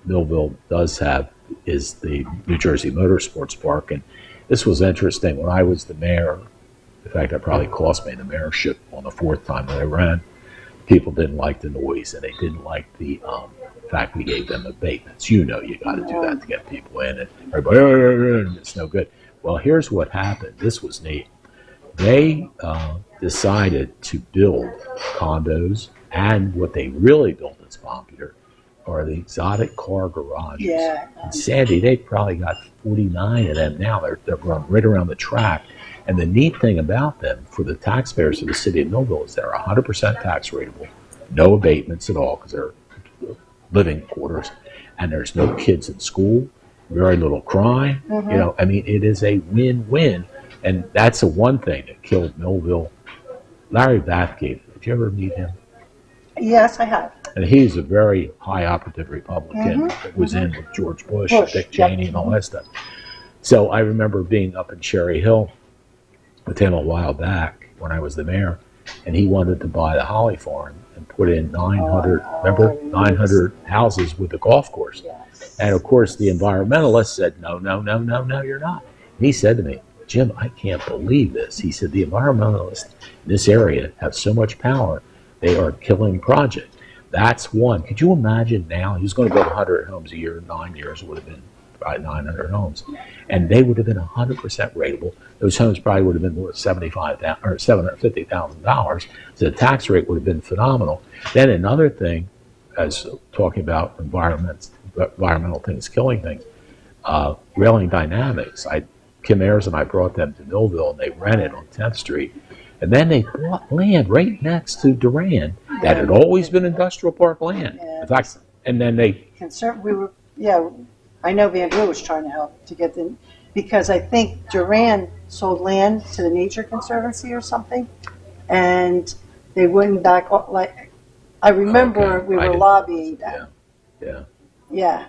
Speaker 2: Millville does have is the New Jersey Motorsports Park, and this was interesting. When I was the mayor, in fact, that probably cost me the mayorship on the 4th time that I ran. People didn't like the noise, and they didn't like the fact we gave them abatements. You know, you got to do that to get people in, and everybody, it's no good. Well, here's what happened. This was neat. They decided to build condos, and what they really built that's popular are the exotic car garages. And Sandy, they've probably got 49 of them now. They're run right around the track, And the neat thing about them for the taxpayers of the city of Millville is they're 100% tax rateable, no abatements at all because they're living quarters, and there's no kids in school, very little crime.
Speaker 3: Mm-hmm.
Speaker 2: You know, I mean, it is a win-win, and that's the one thing that killed Millville. Larry Bathgate, did you ever meet him?
Speaker 3: Yes, I have.
Speaker 2: And he's a very high operative Republican that was in with George Bush, Dick Cheney, and all that stuff. So I remember being up in Cherry Hill with him a while back when I was the mayor, and he wanted to buy the Holly Farm and put in 900, 900 houses with a golf course.
Speaker 3: Yes.
Speaker 2: And of course, the environmentalists said, no, you're not. And he said to me, Jim, I can't believe this. He said, the environmentalists in this area have so much power, they are killing projects. That's one. Could you imagine now? He was going to build 100 homes a year. 9 years would have been about 900 homes. And they would have been 100% rateable. Those homes probably would have been worth $75,000 or $750,000. So the tax rate would have been phenomenal. Then another thing, as talking about environmental things killing things, Railing Dynamics. Kim Ayers and I brought them to Millville, and they rented on 10th Street. And then they bought land right next to Duran that had always been industrial park land.
Speaker 3: Yeah.
Speaker 2: In fact, and then they...
Speaker 3: I know Van Blue was trying to help to get them, because I think Duran sold land to the Nature Conservancy or something, and they wouldn't back off. Like, I remember we were lobbying that. Yeah.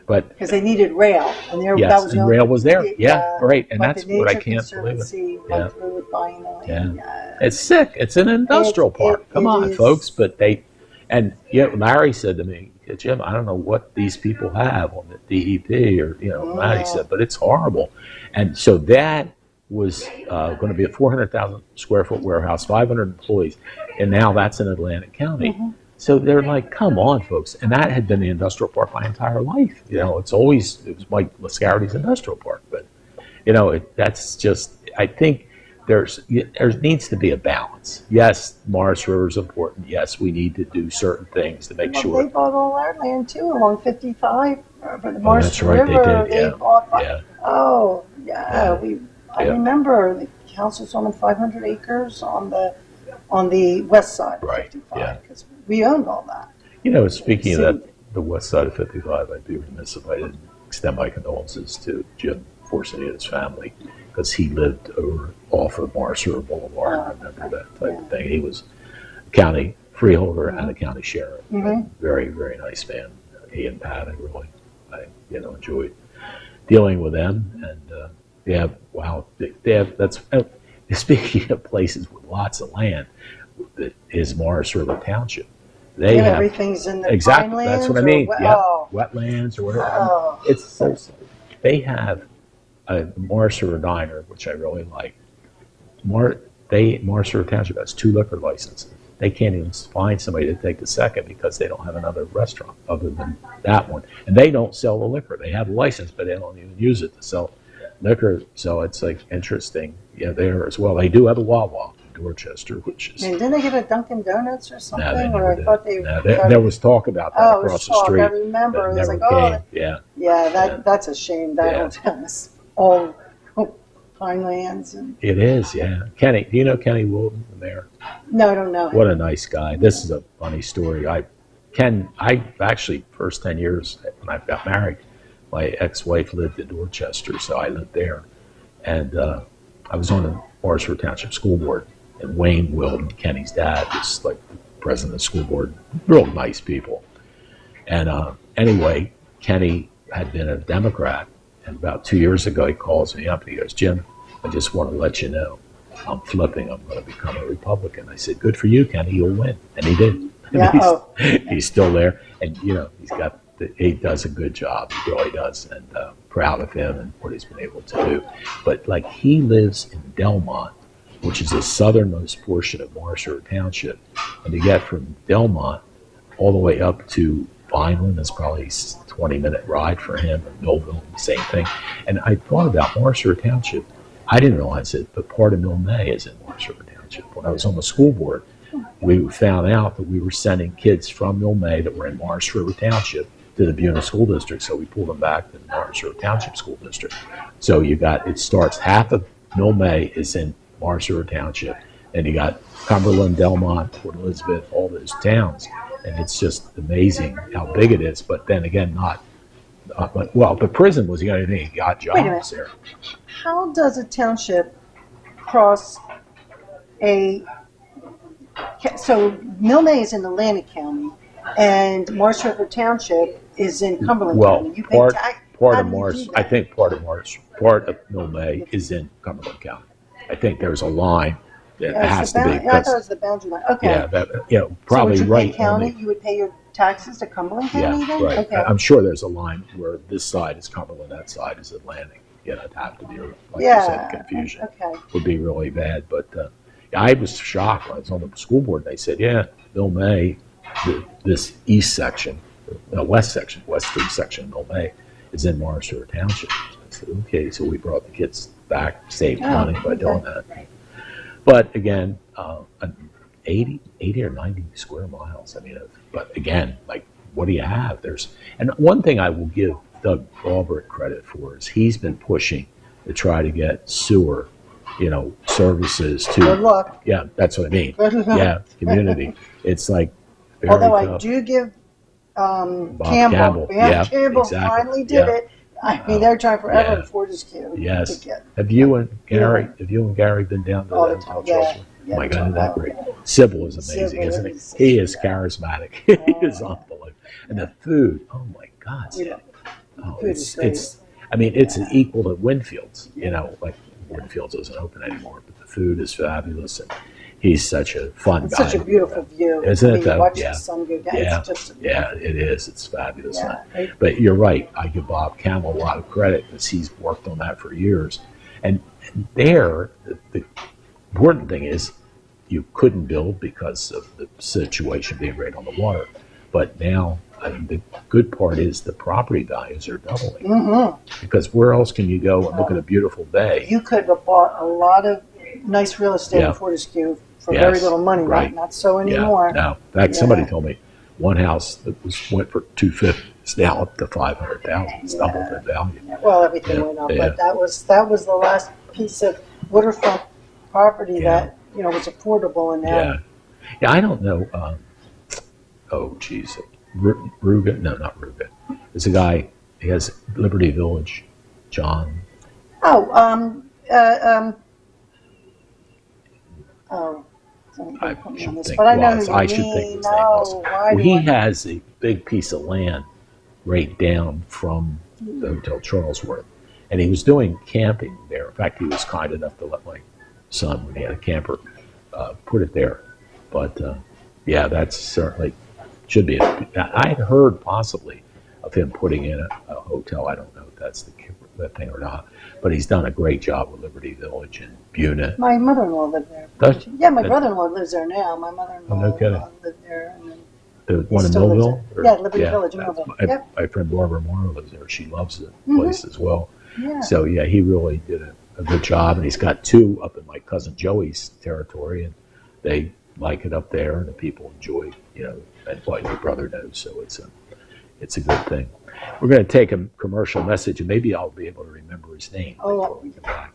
Speaker 2: But
Speaker 3: because they needed rail, and there
Speaker 2: yes,
Speaker 3: that was
Speaker 2: and rail was there. Yeah, right, and
Speaker 3: but
Speaker 2: that's
Speaker 3: the
Speaker 2: what I
Speaker 3: Nature
Speaker 2: can't believe
Speaker 3: Conservancy
Speaker 2: it.
Speaker 3: went through with buying the land.
Speaker 2: Yeah. It's sick. It's an industrial park. Come on, folks. But Larry said to me, Jim, I don't know what these people have on the DEP or, Maddie said, but it's horrible. And so that was going to be a 400,000 square foot warehouse, 500 employees, and now that's in Atlantic County. Mm-hmm. So they're like, come on, folks. And that had been the industrial park my entire life. It was Mike Lascarity's industrial park. But, that's just, I think there needs to be a balance. Yes, Morris River is important. Yes, we need to do certain things to make sure.
Speaker 3: They bought all our land too along 55 for the Morris River.
Speaker 2: Right, they did.
Speaker 3: Bought. I remember the council's on 500 acres on the west side of 55 because we owned all that.
Speaker 2: Speaking of that, the west side of 55, I'd be remiss if I didn't extend my condolences to Jim Forosisky and his family, because he lived off of Morris River Boulevard. I remember that type of thing. He was a county freeholder and a county sheriff. Mm-hmm. Very, very nice man. He and Pat, I enjoyed dealing with them. And speaking of places with lots of land, that is Morris River Township. They have
Speaker 3: everything's in the
Speaker 2: exactly.
Speaker 3: Vineland
Speaker 2: That's what I mean. Wetlands or whatever. It's so. They have a Morris River Diner, which I really like. Morris River Township has 2 liquor licenses. They can't even find somebody to take the second because they don't have another restaurant other than that one. And they don't sell the liquor. They have a license, but they don't even use it to sell liquor. So it's like interesting. Yeah, there as well. They do have a Wawa in Dorchester, which is.
Speaker 3: And didn't they get a Dunkin' Donuts or something?
Speaker 2: No, they never
Speaker 3: or
Speaker 2: did.
Speaker 3: I thought they.
Speaker 2: There was talk about that across the street.
Speaker 3: I remember. It was like, that's a shame. That was all Pinelands and. It
Speaker 2: is, yeah. Kenny, do you know Kenny Wilden, the mayor?
Speaker 3: No, I don't know him.
Speaker 2: What a nice guy. This is a funny story. I actually, first 10 years when I got married, my ex-wife lived in Dorchester, so I lived there. And I was on the Morris River Township School Board, and Wayne Wilden, Kenny's dad, was like the president of the school board. Real nice people. And anyway, Kenny had been a Democrat, and about 2 years ago, he calls me up and he goes, Jim, I just want to let you know, I'm flipping. I'm going to become a Republican. I said, good for you, Kenny. You'll win. And he did. He's still there. And, he does a good job. He really does. And proud of him and what he's been able to do. But, he lives in Delmont, which is the southernmost portion of Morris River Township. And to get from Delmont all the way up to Vineland is probably a 20-minute ride for him. And Millville, the same thing. And I thought about Morris River Township. I didn't realize it, but part of Mill May is in Morris River Township. When I was on the school board, we found out that we were sending kids from Mill May that were in Morris River Township to the Buna School District, so we pulled them back to the Morris River Township School District. So it starts half of Mill May is in Morris River Township, and you got Cumberland, Delmont, Port Elizabeth, all those towns, and it's just amazing how big it is. But then again, the prison was the only thing that got jobs there.
Speaker 3: How does a township cross so Mill May is in Atlantic County, and Morris River Township is in Cumberland County. You pay
Speaker 2: part of Morris, I think part of Mill May is in Cumberland County. I think there's a line that has to be.
Speaker 3: I thought it was the boundary line. Okay.
Speaker 2: Yeah, probably
Speaker 3: so would you
Speaker 2: right.
Speaker 3: Pay county, you would pay your taxes to Cumberland County then?
Speaker 2: Right.
Speaker 3: Okay.
Speaker 2: I'm sure there's a line where this side is Cumberland, that side is Atlantic. It'd have to be, like you said, confusion.
Speaker 3: Okay.
Speaker 2: Would be really bad. But I was shocked when I was on the school board. They said, Mill May, this east section, west street section of Mill May is in Morris River Township. I said, okay, so we brought the kids back, saved money by doing that. But again, 80 or 90 square miles. I mean, but again, like, what do you have? And one thing I will give Doug Albrecht credit for is he's been pushing to try to get sewer, services to.
Speaker 3: Good luck.
Speaker 2: Yeah, that's what I mean. Yeah, community. It's like. Very
Speaker 3: Although
Speaker 2: tough.
Speaker 3: I do give
Speaker 2: Bob
Speaker 3: Campbell.
Speaker 2: Campbell
Speaker 3: Exactly. Finally did it. I mean, they're trying forever in Fortescue.
Speaker 2: Yes. Have you and Gary been down to
Speaker 3: all
Speaker 2: the
Speaker 3: the time?
Speaker 2: hotel? Oh my God, isn't that great? Sybil is amazing, isn't he? He is charismatic. He is unbelievable. And the food, oh my God. It's equal to Winfield's, like Winfield's doesn't open anymore, but the food is fabulous. And he's such a fun guy.
Speaker 3: Such a beautiful view.
Speaker 2: Isn't it though?
Speaker 3: Watch the sun go down.
Speaker 2: Yeah.
Speaker 3: It's just
Speaker 2: It is. It's fabulous.
Speaker 3: Yeah.
Speaker 2: But you're right. I give Bob Campbell a lot of credit because he's worked on that for years. And there, the important thing is you couldn't build because of the situation being right on the water. But now, the good part is the property values are doubling.
Speaker 3: Mm-hmm.
Speaker 2: Because where else can you go and look at a beautiful bay?
Speaker 3: You could have bought a lot of nice real estate in Fortescue for very little money, right? Not so anymore.
Speaker 2: No. In fact, somebody told me one house that went for $250 is now up to $500,000. It's doubled in value.
Speaker 3: Well, everything went up, but that was the last piece of waterfront property that was affordable, and now.
Speaker 2: Yeah, I don't know. Ruga? No, not Ruga. There's a guy. He has Liberty Village. John.
Speaker 3: I should think his name was.
Speaker 2: He has a big piece of land right down from the Hotel Charlesworth, and he was doing camping there. In fact, he was kind enough to let my son, when he had a camper, put it there. But that's certainly should be. I had heard possibly of him putting in a hotel. I don't know if that's the thing or not, but he's done a great job with Liberty Village and Buna.
Speaker 3: My mother-in-law lived there. Yeah, my brother-in-law lives there now. My mother-in-law lived there. And then
Speaker 2: the one in Millville?
Speaker 3: Liberty Village in Millville.
Speaker 2: My friend Barbara Morrow lives there. She loves the place as well.
Speaker 3: Yeah.
Speaker 2: So, he really did a good job. And he's got two up in my cousin Joey's territory, and they like it up there, and the people enjoy, and what your brother knows. So it's a good thing. We're going to take a commercial message, and maybe I'll be able to remember his name before we come back.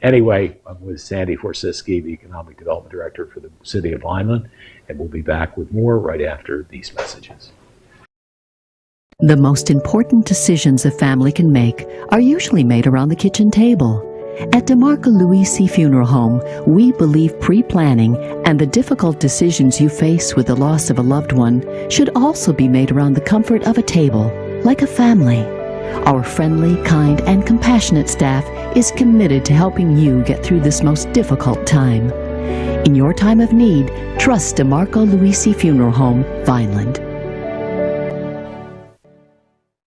Speaker 2: Anyway, I'm with Sandy Forosisky, the Economic Development Director for the City of Vineland, and we'll be back with more right after these messages.
Speaker 6: The most important decisions a family can make are usually made around the kitchen table. At DeMarco Luisi Funeral Home, we believe pre-planning and the difficult decisions you face with the loss of a loved one should also be made around the comfort of a table, like a family. Our friendly, kind, and compassionate staff is committed to helping you get through this most difficult time. In your time of need, trust DeMarco Luisi Funeral Home, Vineland.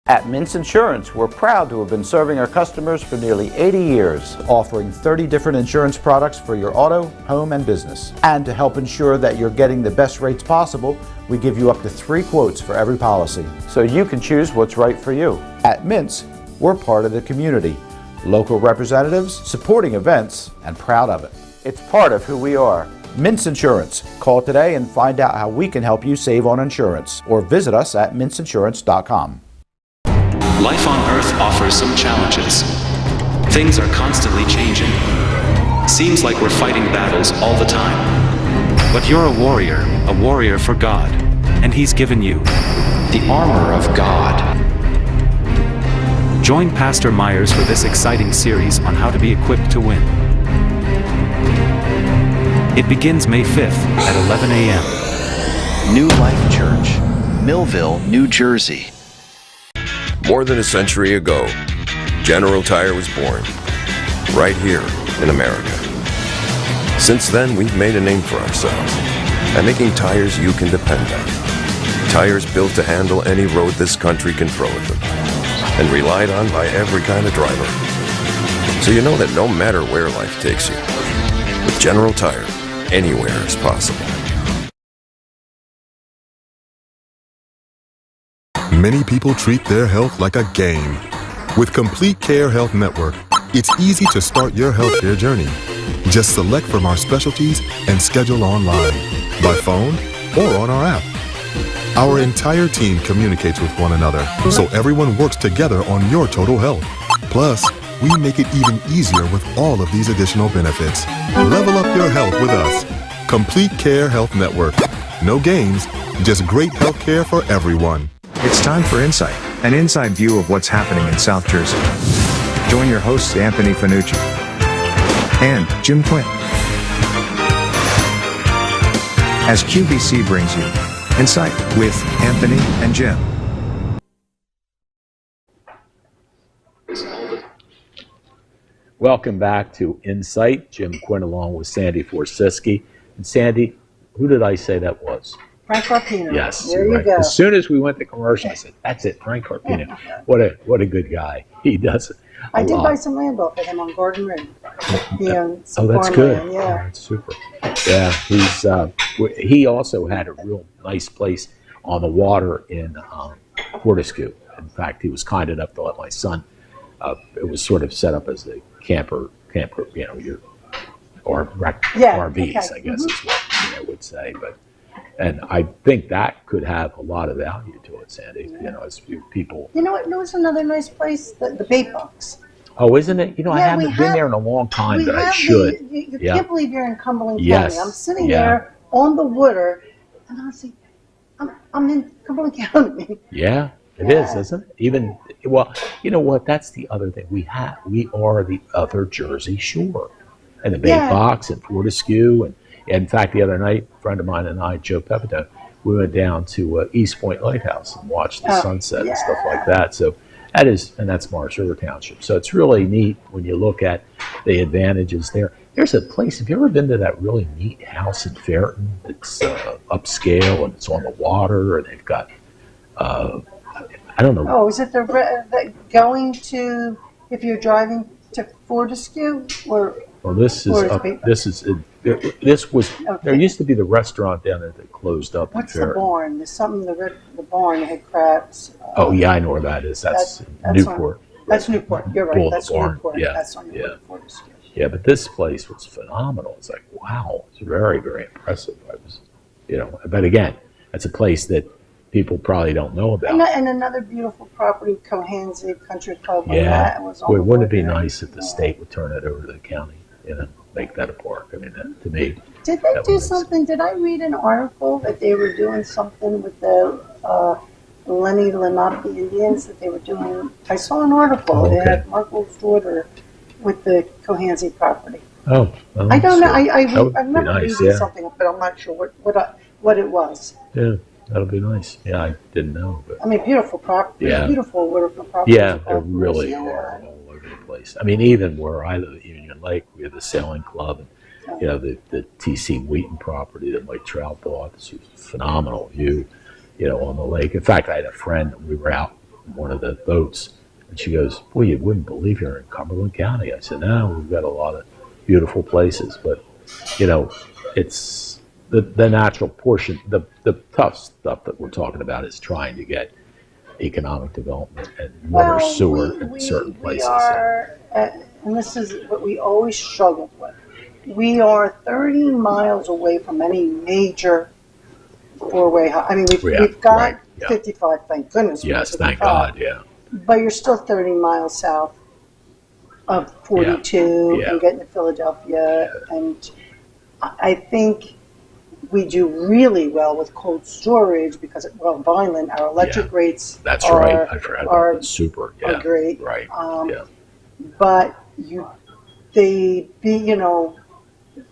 Speaker 7: At Mintz Insurance, we're proud to have been serving our customers for nearly 80 years, offering 30 different insurance products for your auto, home, and business. And to help ensure that you're getting the best rates possible, we give you up to 3 quotes for every policy, so you can choose what's right for you. At Mintz, we're part of the community, local representatives, supporting events, and proud of it. It's part of who we are. Mintz Insurance. Call today and find out how we can help you save on insurance, or visit us at mintzinsurance.com.
Speaker 8: Life on Earth offers some challenges. Things are constantly changing. Seems like we're fighting battles all the time. But you're a warrior for God, and He's given you
Speaker 9: The armor of God.
Speaker 8: Join Pastor Myers for this exciting series on how to be equipped to win. It begins May 5th at 11 a.m.
Speaker 9: New Life Church, Millville, New Jersey.
Speaker 4: More than a century ago, General Tire was born, right here in America. Since then, we've made a name for ourselves by making tires you can depend on. Tires built to handle any road this country can throw at them, and relied on by every kind of driver. So you know that no matter where life takes you, with General Tire, anywhere is possible.
Speaker 5: Many people treat their health like a game. With Complete Care Health Network, it's easy to start your healthcare journey. Just select from our specialties and schedule online, by phone, or on our app. Our entire team communicates with one another, so everyone works together on your total health. Plus, we make it even easier with all of these additional benefits. Level up your health with us. Complete Care Health Network. No games, just great health care for everyone.
Speaker 1: It's time for Insight, an inside view of what's happening in South Jersey. Join your hosts Anthony Fanucci and Jim Quinn as QVC brings you Insight with Anthony and Jim.
Speaker 2: Welcome back to Insight. Jim Quinn along with Sandy Forosisky. And Sandy, who did I say that was?
Speaker 3: Frank Carpino.
Speaker 2: Yes.
Speaker 3: There you go.
Speaker 2: As soon as we went to commercial, I said, that's it, Frank Carpino. What a good guy. He does it.
Speaker 3: I did buy some land off of him on Garden Ridge.
Speaker 2: Oh, that's good.
Speaker 3: Land, yeah.
Speaker 2: That's super. Yeah, he also had a real nice place on the water in Fortescue. In fact, he was kind enough to let my son. It was sort of set up as a camper, RVs,
Speaker 3: Okay.
Speaker 2: I guess is what I would say. And I think that could have a lot of value to it, Sandy. As people.
Speaker 3: You know what? There was another nice place, the Bait Box.
Speaker 2: Oh, isn't it? I haven't been there in a long time, but I should.
Speaker 3: You can't believe you're in Cumberland
Speaker 2: Yes.
Speaker 3: County. I'm sitting there on the water, and I see, I'm in Cumberland County.
Speaker 2: Yeah, it is, isn't it? Well, you know what? That's the other thing. We are the other Jersey Shore, and the Bait Box and Fortescue, and in fact, the other night, a friend of mine and I, Joe Pepito, we went down to East Point Lighthouse and watched the sunset and stuff like that. So that's Morris River Township. So it's really neat when you look at the advantages there. There's a place, have you ever been to that really neat house in Fairton? It's upscale and it's on the water, and they've got, I don't know.
Speaker 3: Oh, is it the going to, if you're driving to Fortescue, or?
Speaker 2: Well, this was, there used to be the restaurant down there that closed up.
Speaker 3: What's the barn? There's something, the barn that had crabs.
Speaker 2: Oh, yeah, I know where that is. That's Newport.
Speaker 3: That's Newport. You're right. That's Newport.
Speaker 2: Yeah.
Speaker 3: That's on your Fortescue.
Speaker 2: Yeah, but this place was phenomenal. It's like, wow, it's very, very impressive. But again, that's a place that people probably don't know about.
Speaker 3: And another beautiful property, Cohansey Country Club.
Speaker 2: Yeah. Wouldn't it be nice if the state would turn it over to the county? Make that a park. I mean, to me.
Speaker 3: Did they do something? Did I read an article that they were doing something with the Lenni Lenape Indians that they were doing? I saw an article. They had Marco's daughter with the Cohansey property.
Speaker 2: Oh, well,
Speaker 3: I don't know. I remember
Speaker 2: nice,
Speaker 3: reading something, but I'm not sure what it was.
Speaker 2: Yeah, that'll be nice. Yeah, I didn't know. But.
Speaker 3: I mean, beautiful property.
Speaker 2: Yeah.
Speaker 3: Beautiful waterfront property.
Speaker 2: Yeah, they really are all over the place. I mean, even where I live, Union Lake, we have the sailing club, and the T.C. Wheaton property that Mike Trout bought. This was a phenomenal view, on the lake. In fact, I had a friend. We were out on one of the boats, and she goes, "Boy, you wouldn't believe you're in Cumberland County." I said, "No, we've got a lot of beautiful places, but it's the natural portion. The tough stuff that we're talking about is trying to get economic development and water, sewer in certain places."
Speaker 3: And this is what we always struggled with. We are 30 miles away from any major four-way. I mean, we've got 55, thank goodness.
Speaker 2: Yes, thank God, yeah.
Speaker 3: But you're still 30 miles south of 42
Speaker 2: Yeah.
Speaker 3: and getting to Philadelphia. And I think we do really well with cold storage because, well, Vineland, our electric rates
Speaker 2: That's
Speaker 3: are,
Speaker 2: right. I forgot about that. Super. Yeah.
Speaker 3: are great.
Speaker 2: Right. Yeah.
Speaker 3: But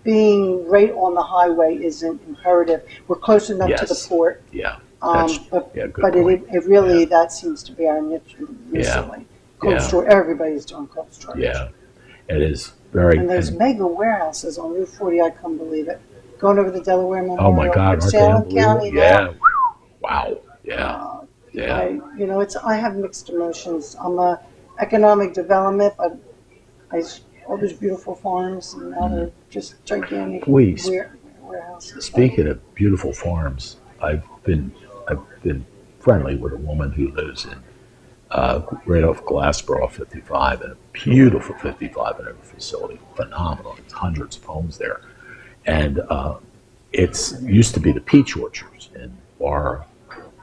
Speaker 3: being right on the highway isn't imperative. We're close enough to the
Speaker 2: Yes.
Speaker 3: port.
Speaker 2: Yeah.
Speaker 3: But
Speaker 2: good
Speaker 3: it,
Speaker 2: point.
Speaker 3: it really, that seems to be our niche recently. Cold
Speaker 2: Yeah.
Speaker 3: storage, everybody's doing cold storage.
Speaker 2: Yeah. It is very.
Speaker 3: And those mega warehouses on Route 40, I couldn't believe it. Going over the Delaware Memorial.
Speaker 2: Oh my God! Aren't they
Speaker 3: Salem
Speaker 2: unbelievable?
Speaker 3: County
Speaker 2: Yeah.
Speaker 3: now.
Speaker 2: Wow. Yeah. Yeah.
Speaker 3: I have mixed emotions. I'm a economic development, but all those beautiful farms, and now they're just gigantic warehouses.
Speaker 2: Speaking of beautiful farms, I've been friendly with a woman who lives in right off Glassboro 55, and a beautiful 55 in her facility, phenomenal. It's hundreds of homes there, and it's used to be the peach orchards in Bar,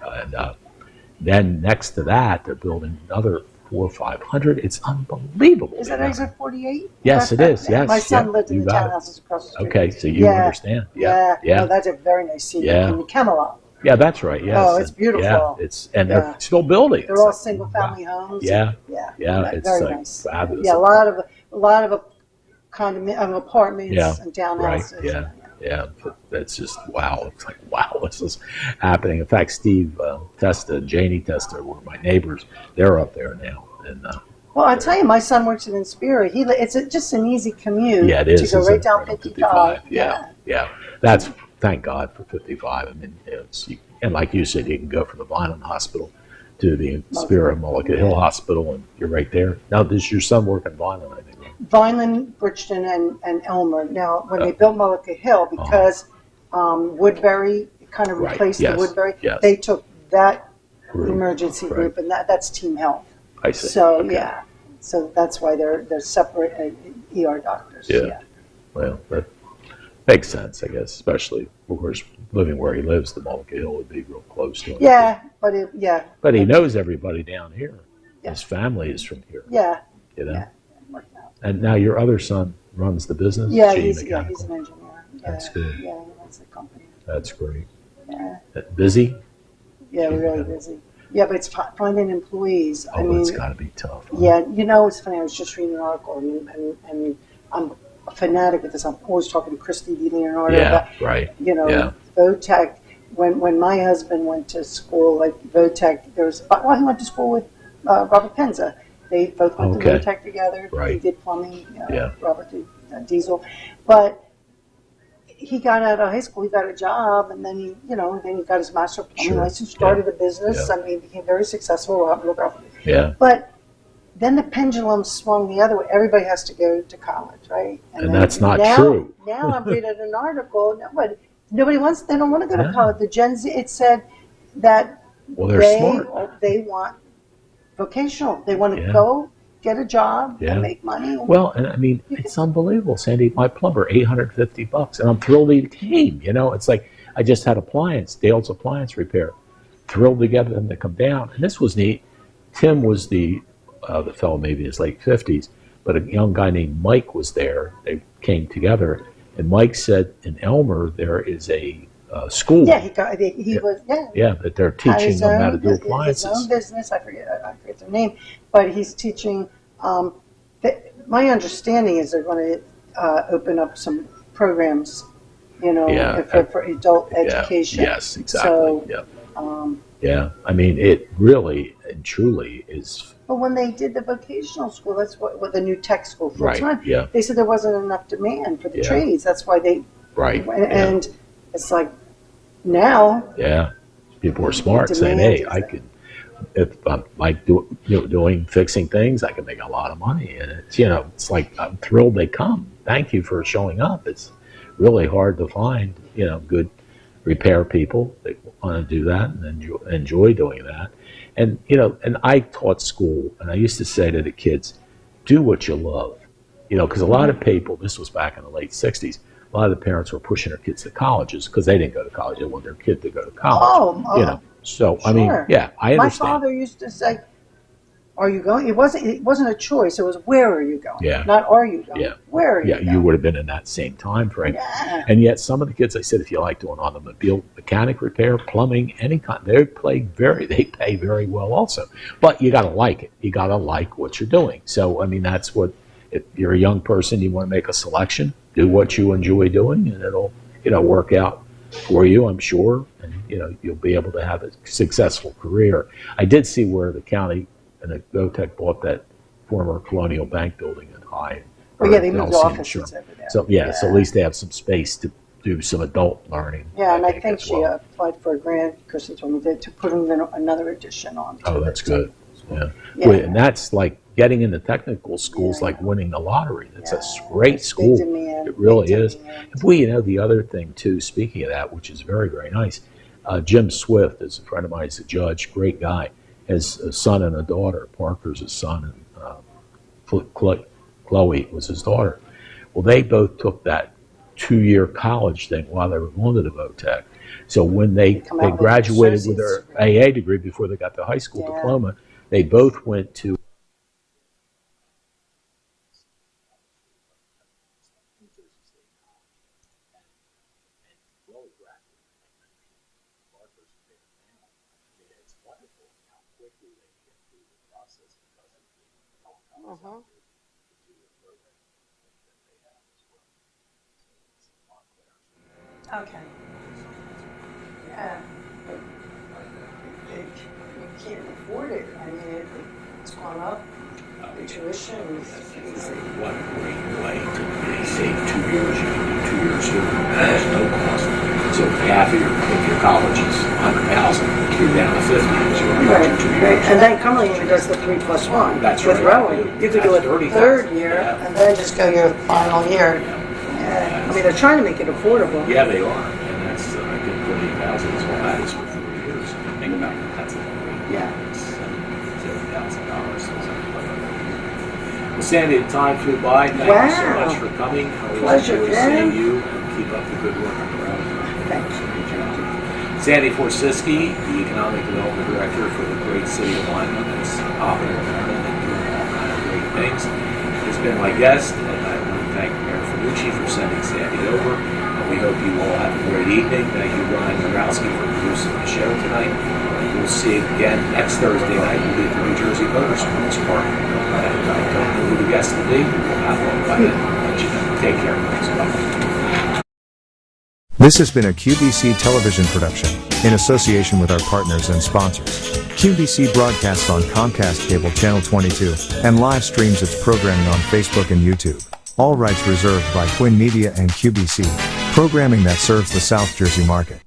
Speaker 2: and then next to that they're building another 400 or 500. It's unbelievable.
Speaker 3: Is that exit 48?
Speaker 2: Yes, it is. Yes,
Speaker 3: My son lived in
Speaker 2: you
Speaker 3: the
Speaker 2: got it.
Speaker 3: townhouses across the street.
Speaker 2: Okay, so you understand. Yeah.
Speaker 3: No, that's a very nice scene in the Camelot.
Speaker 2: Yeah, that's right. Yes.
Speaker 3: Oh, it's beautiful.
Speaker 2: Yeah, they're still building.
Speaker 3: They're all single family homes.
Speaker 2: Yeah.
Speaker 3: Yeah.
Speaker 2: It's
Speaker 3: very
Speaker 2: like
Speaker 3: nice.
Speaker 2: fabulous.
Speaker 3: Yeah, a lot of apartments and townhouses.
Speaker 2: Right. Yeah. That's just wow. It's like wow, this is happening. In fact, Steve Testa and Janie Testa were my neighbors. They're up there now, and.
Speaker 3: Well, I tell you, my son works in Inspira. It's just an easy commute.
Speaker 2: Yeah, it is.
Speaker 3: To go right down 55.
Speaker 2: Yeah. That's thank God for 55. I mean, and like you said, you can go from the Vineland Hospital to the Inspira Mullica Hill Hospital, and you're right there. Now, does your son work in Vineland? I think. Right?
Speaker 3: Vineland, Bridgeton, and Elmer. Now, when they built Mullica Hill, because Woodbury kind of replaced the Woodbury, they took that emergency group, and that's Team Health.
Speaker 2: I see.
Speaker 3: So so that's why they're separate ER doctors. Yeah.
Speaker 2: Well, that makes sense, I guess. Especially, of course, living where he lives, the Mullica Hill would be real close to him.
Speaker 3: Yeah,
Speaker 2: but he knows everybody down here. His family is from here.
Speaker 3: Yeah.
Speaker 2: You know. And now your other son runs the business.
Speaker 3: Yeah, he's an engineer.
Speaker 2: That's good.
Speaker 3: Yeah, he runs the company.
Speaker 2: That's great.
Speaker 3: Yeah.
Speaker 2: Busy.
Speaker 3: Yeah, really busy. Yeah, but it's finding employees.
Speaker 2: I mean, it's got to be tough. Huh?
Speaker 3: Yeah, it's funny. I was just reading an article, and I'm a fanatic with this. I'm always talking to Christy DiLeonardo.
Speaker 2: Yeah, right.
Speaker 3: Votech. When my husband went to school, like Votech, he went to school with Robert Penza. They both went to Votech together.
Speaker 2: Right.
Speaker 3: He did plumbing. Robert did diesel, but he got out of high school, he got a job, and then he got his master plumbing license, started a business. I mean, became very successful. But then the pendulum swung the other way. Everybody has to go to college, right?
Speaker 2: And that's not true.
Speaker 3: Now I'm reading an article. Nobody wants. They don't want to go to college. The Gen Z. It said that
Speaker 2: they're smart.
Speaker 3: They want vocational. They want to go get a job and make money.
Speaker 2: Well, and I mean, it's unbelievable, Sandy. My plumber, $850, and I'm thrilled he came. It's like I just had Dale's appliance repair. Thrilled to get them to come down, and this was neat. Tim was the fellow, maybe in his late 50s, but a young guy named Mike was there. They came together, and Mike said in Elmer there is a school.
Speaker 3: Yeah, he was.
Speaker 2: Yeah, that they're teaching them how to do appliances.
Speaker 3: His own business. I forget their name, but he's teaching. My understanding is they're going to open up some programs, for adult education.
Speaker 2: Yes, exactly. So, I mean, it really and truly is.
Speaker 3: But when they did the vocational school, that's what the new tech school full time.
Speaker 2: Yeah.
Speaker 3: They said there wasn't enough demand for the trades. That's why they.
Speaker 2: Right.
Speaker 3: And it's like now.
Speaker 2: Yeah, people are smart, saying, "Hey, I could." If I'm like doing fixing things, I can make a lot of money, and it's like I'm thrilled they come. Thank you for showing up. It's really hard to find good repair people that want to do that and enjoy doing that. And and I taught school, and I used to say to the kids, do what you love, because a lot of people. This was back in the late '60s. A lot of the parents were pushing their kids to colleges because they didn't go to college. They want their kid to go to college. So, I mean, I understand.
Speaker 3: My father used to say, Are you going? It wasn't a choice. It was where are you going?
Speaker 2: Yeah.
Speaker 3: Not are you going?
Speaker 2: Yeah.
Speaker 3: Where are you
Speaker 2: Yeah,
Speaker 3: going?
Speaker 2: you would have been in that same time frame.
Speaker 3: Yeah.
Speaker 2: And yet some of the kids, I said, if you like doing automobile mechanic repair, plumbing, any kind, they pay very well also. But you got to like it. You got to like what you're doing. So, I mean, that's what, if you're a young person, you want to make a selection, do what you enjoy doing, and it'll, work out for you, I'm sure. And, you'll be able to have a successful career. I did see where the county and the GoTech bought that former Colonial Bank building in High.
Speaker 3: Oh, yeah, they moved offices over there.
Speaker 2: So, so at least they have some space to do some adult learning.
Speaker 3: Yeah, and I think she applied for a grant, Kristen told me, to put in another addition on.
Speaker 2: Oh, that's good. Yeah.
Speaker 3: Yeah.
Speaker 2: And that's like getting into technical schools, like winning the lottery. That's a great school. It really is. The other thing, too, speaking of that, which is very, very nice, Jim Swift is a friend of mine. He's a judge, great guy. Has a son and a daughter. Parker's his son, and Chloe was his daughter. Well, they both took that 2-year college thing while they were going to the VOTEC. So when they graduated with their AA degree before they got the high school diploma, they both went to
Speaker 3: Okay. Yeah. You can't afford it. I mean, it's gone up. The tuition is crazy.
Speaker 2: What a great way to save 2 years. You can do 2 years here. There's no cost. So half of your college is $100,000. You're down to $50.
Speaker 3: Right. And then Cumberland does the 3+1.
Speaker 2: That's
Speaker 3: with
Speaker 2: right.
Speaker 3: rowing. You could do it third year and then just go your final year. Yeah. I mean, they're trying to make it affordable.
Speaker 2: Yeah, they are. And that's, I think, $40,000 is all that is for 3 years. Think about it. That's a great.
Speaker 3: Yeah.
Speaker 2: It's $7,000. Well, Sandy, the time flew by. Thank you so much for coming.
Speaker 3: Pleasure,
Speaker 2: seeing you. And keep up the good work on the road.
Speaker 3: Thank you.
Speaker 2: Sandy Forosisky, the Economic Development Director for the great city of Vineland, that's operating in Maryland and doing all kinds of great things, has been my guest, and I want to thank Mayor Fanucci for sending Sandy over. And we hope you all have a great evening. Thank you, Ryan Zarowski, for producing the show tonight. We'll see you again next Thursday night. We'll be at the New Jersey Motorsports Park. And I don't know who the guest will be. We'll have one by then. Let you know. Take care, folks. Bye.
Speaker 1: This has been a QVC television production, in association with our partners and sponsors. QVC broadcasts on Comcast Cable Channel 22, and live streams its programming on Facebook and YouTube. All rights reserved by Quinn Media and QVC, programming that serves the South Jersey market.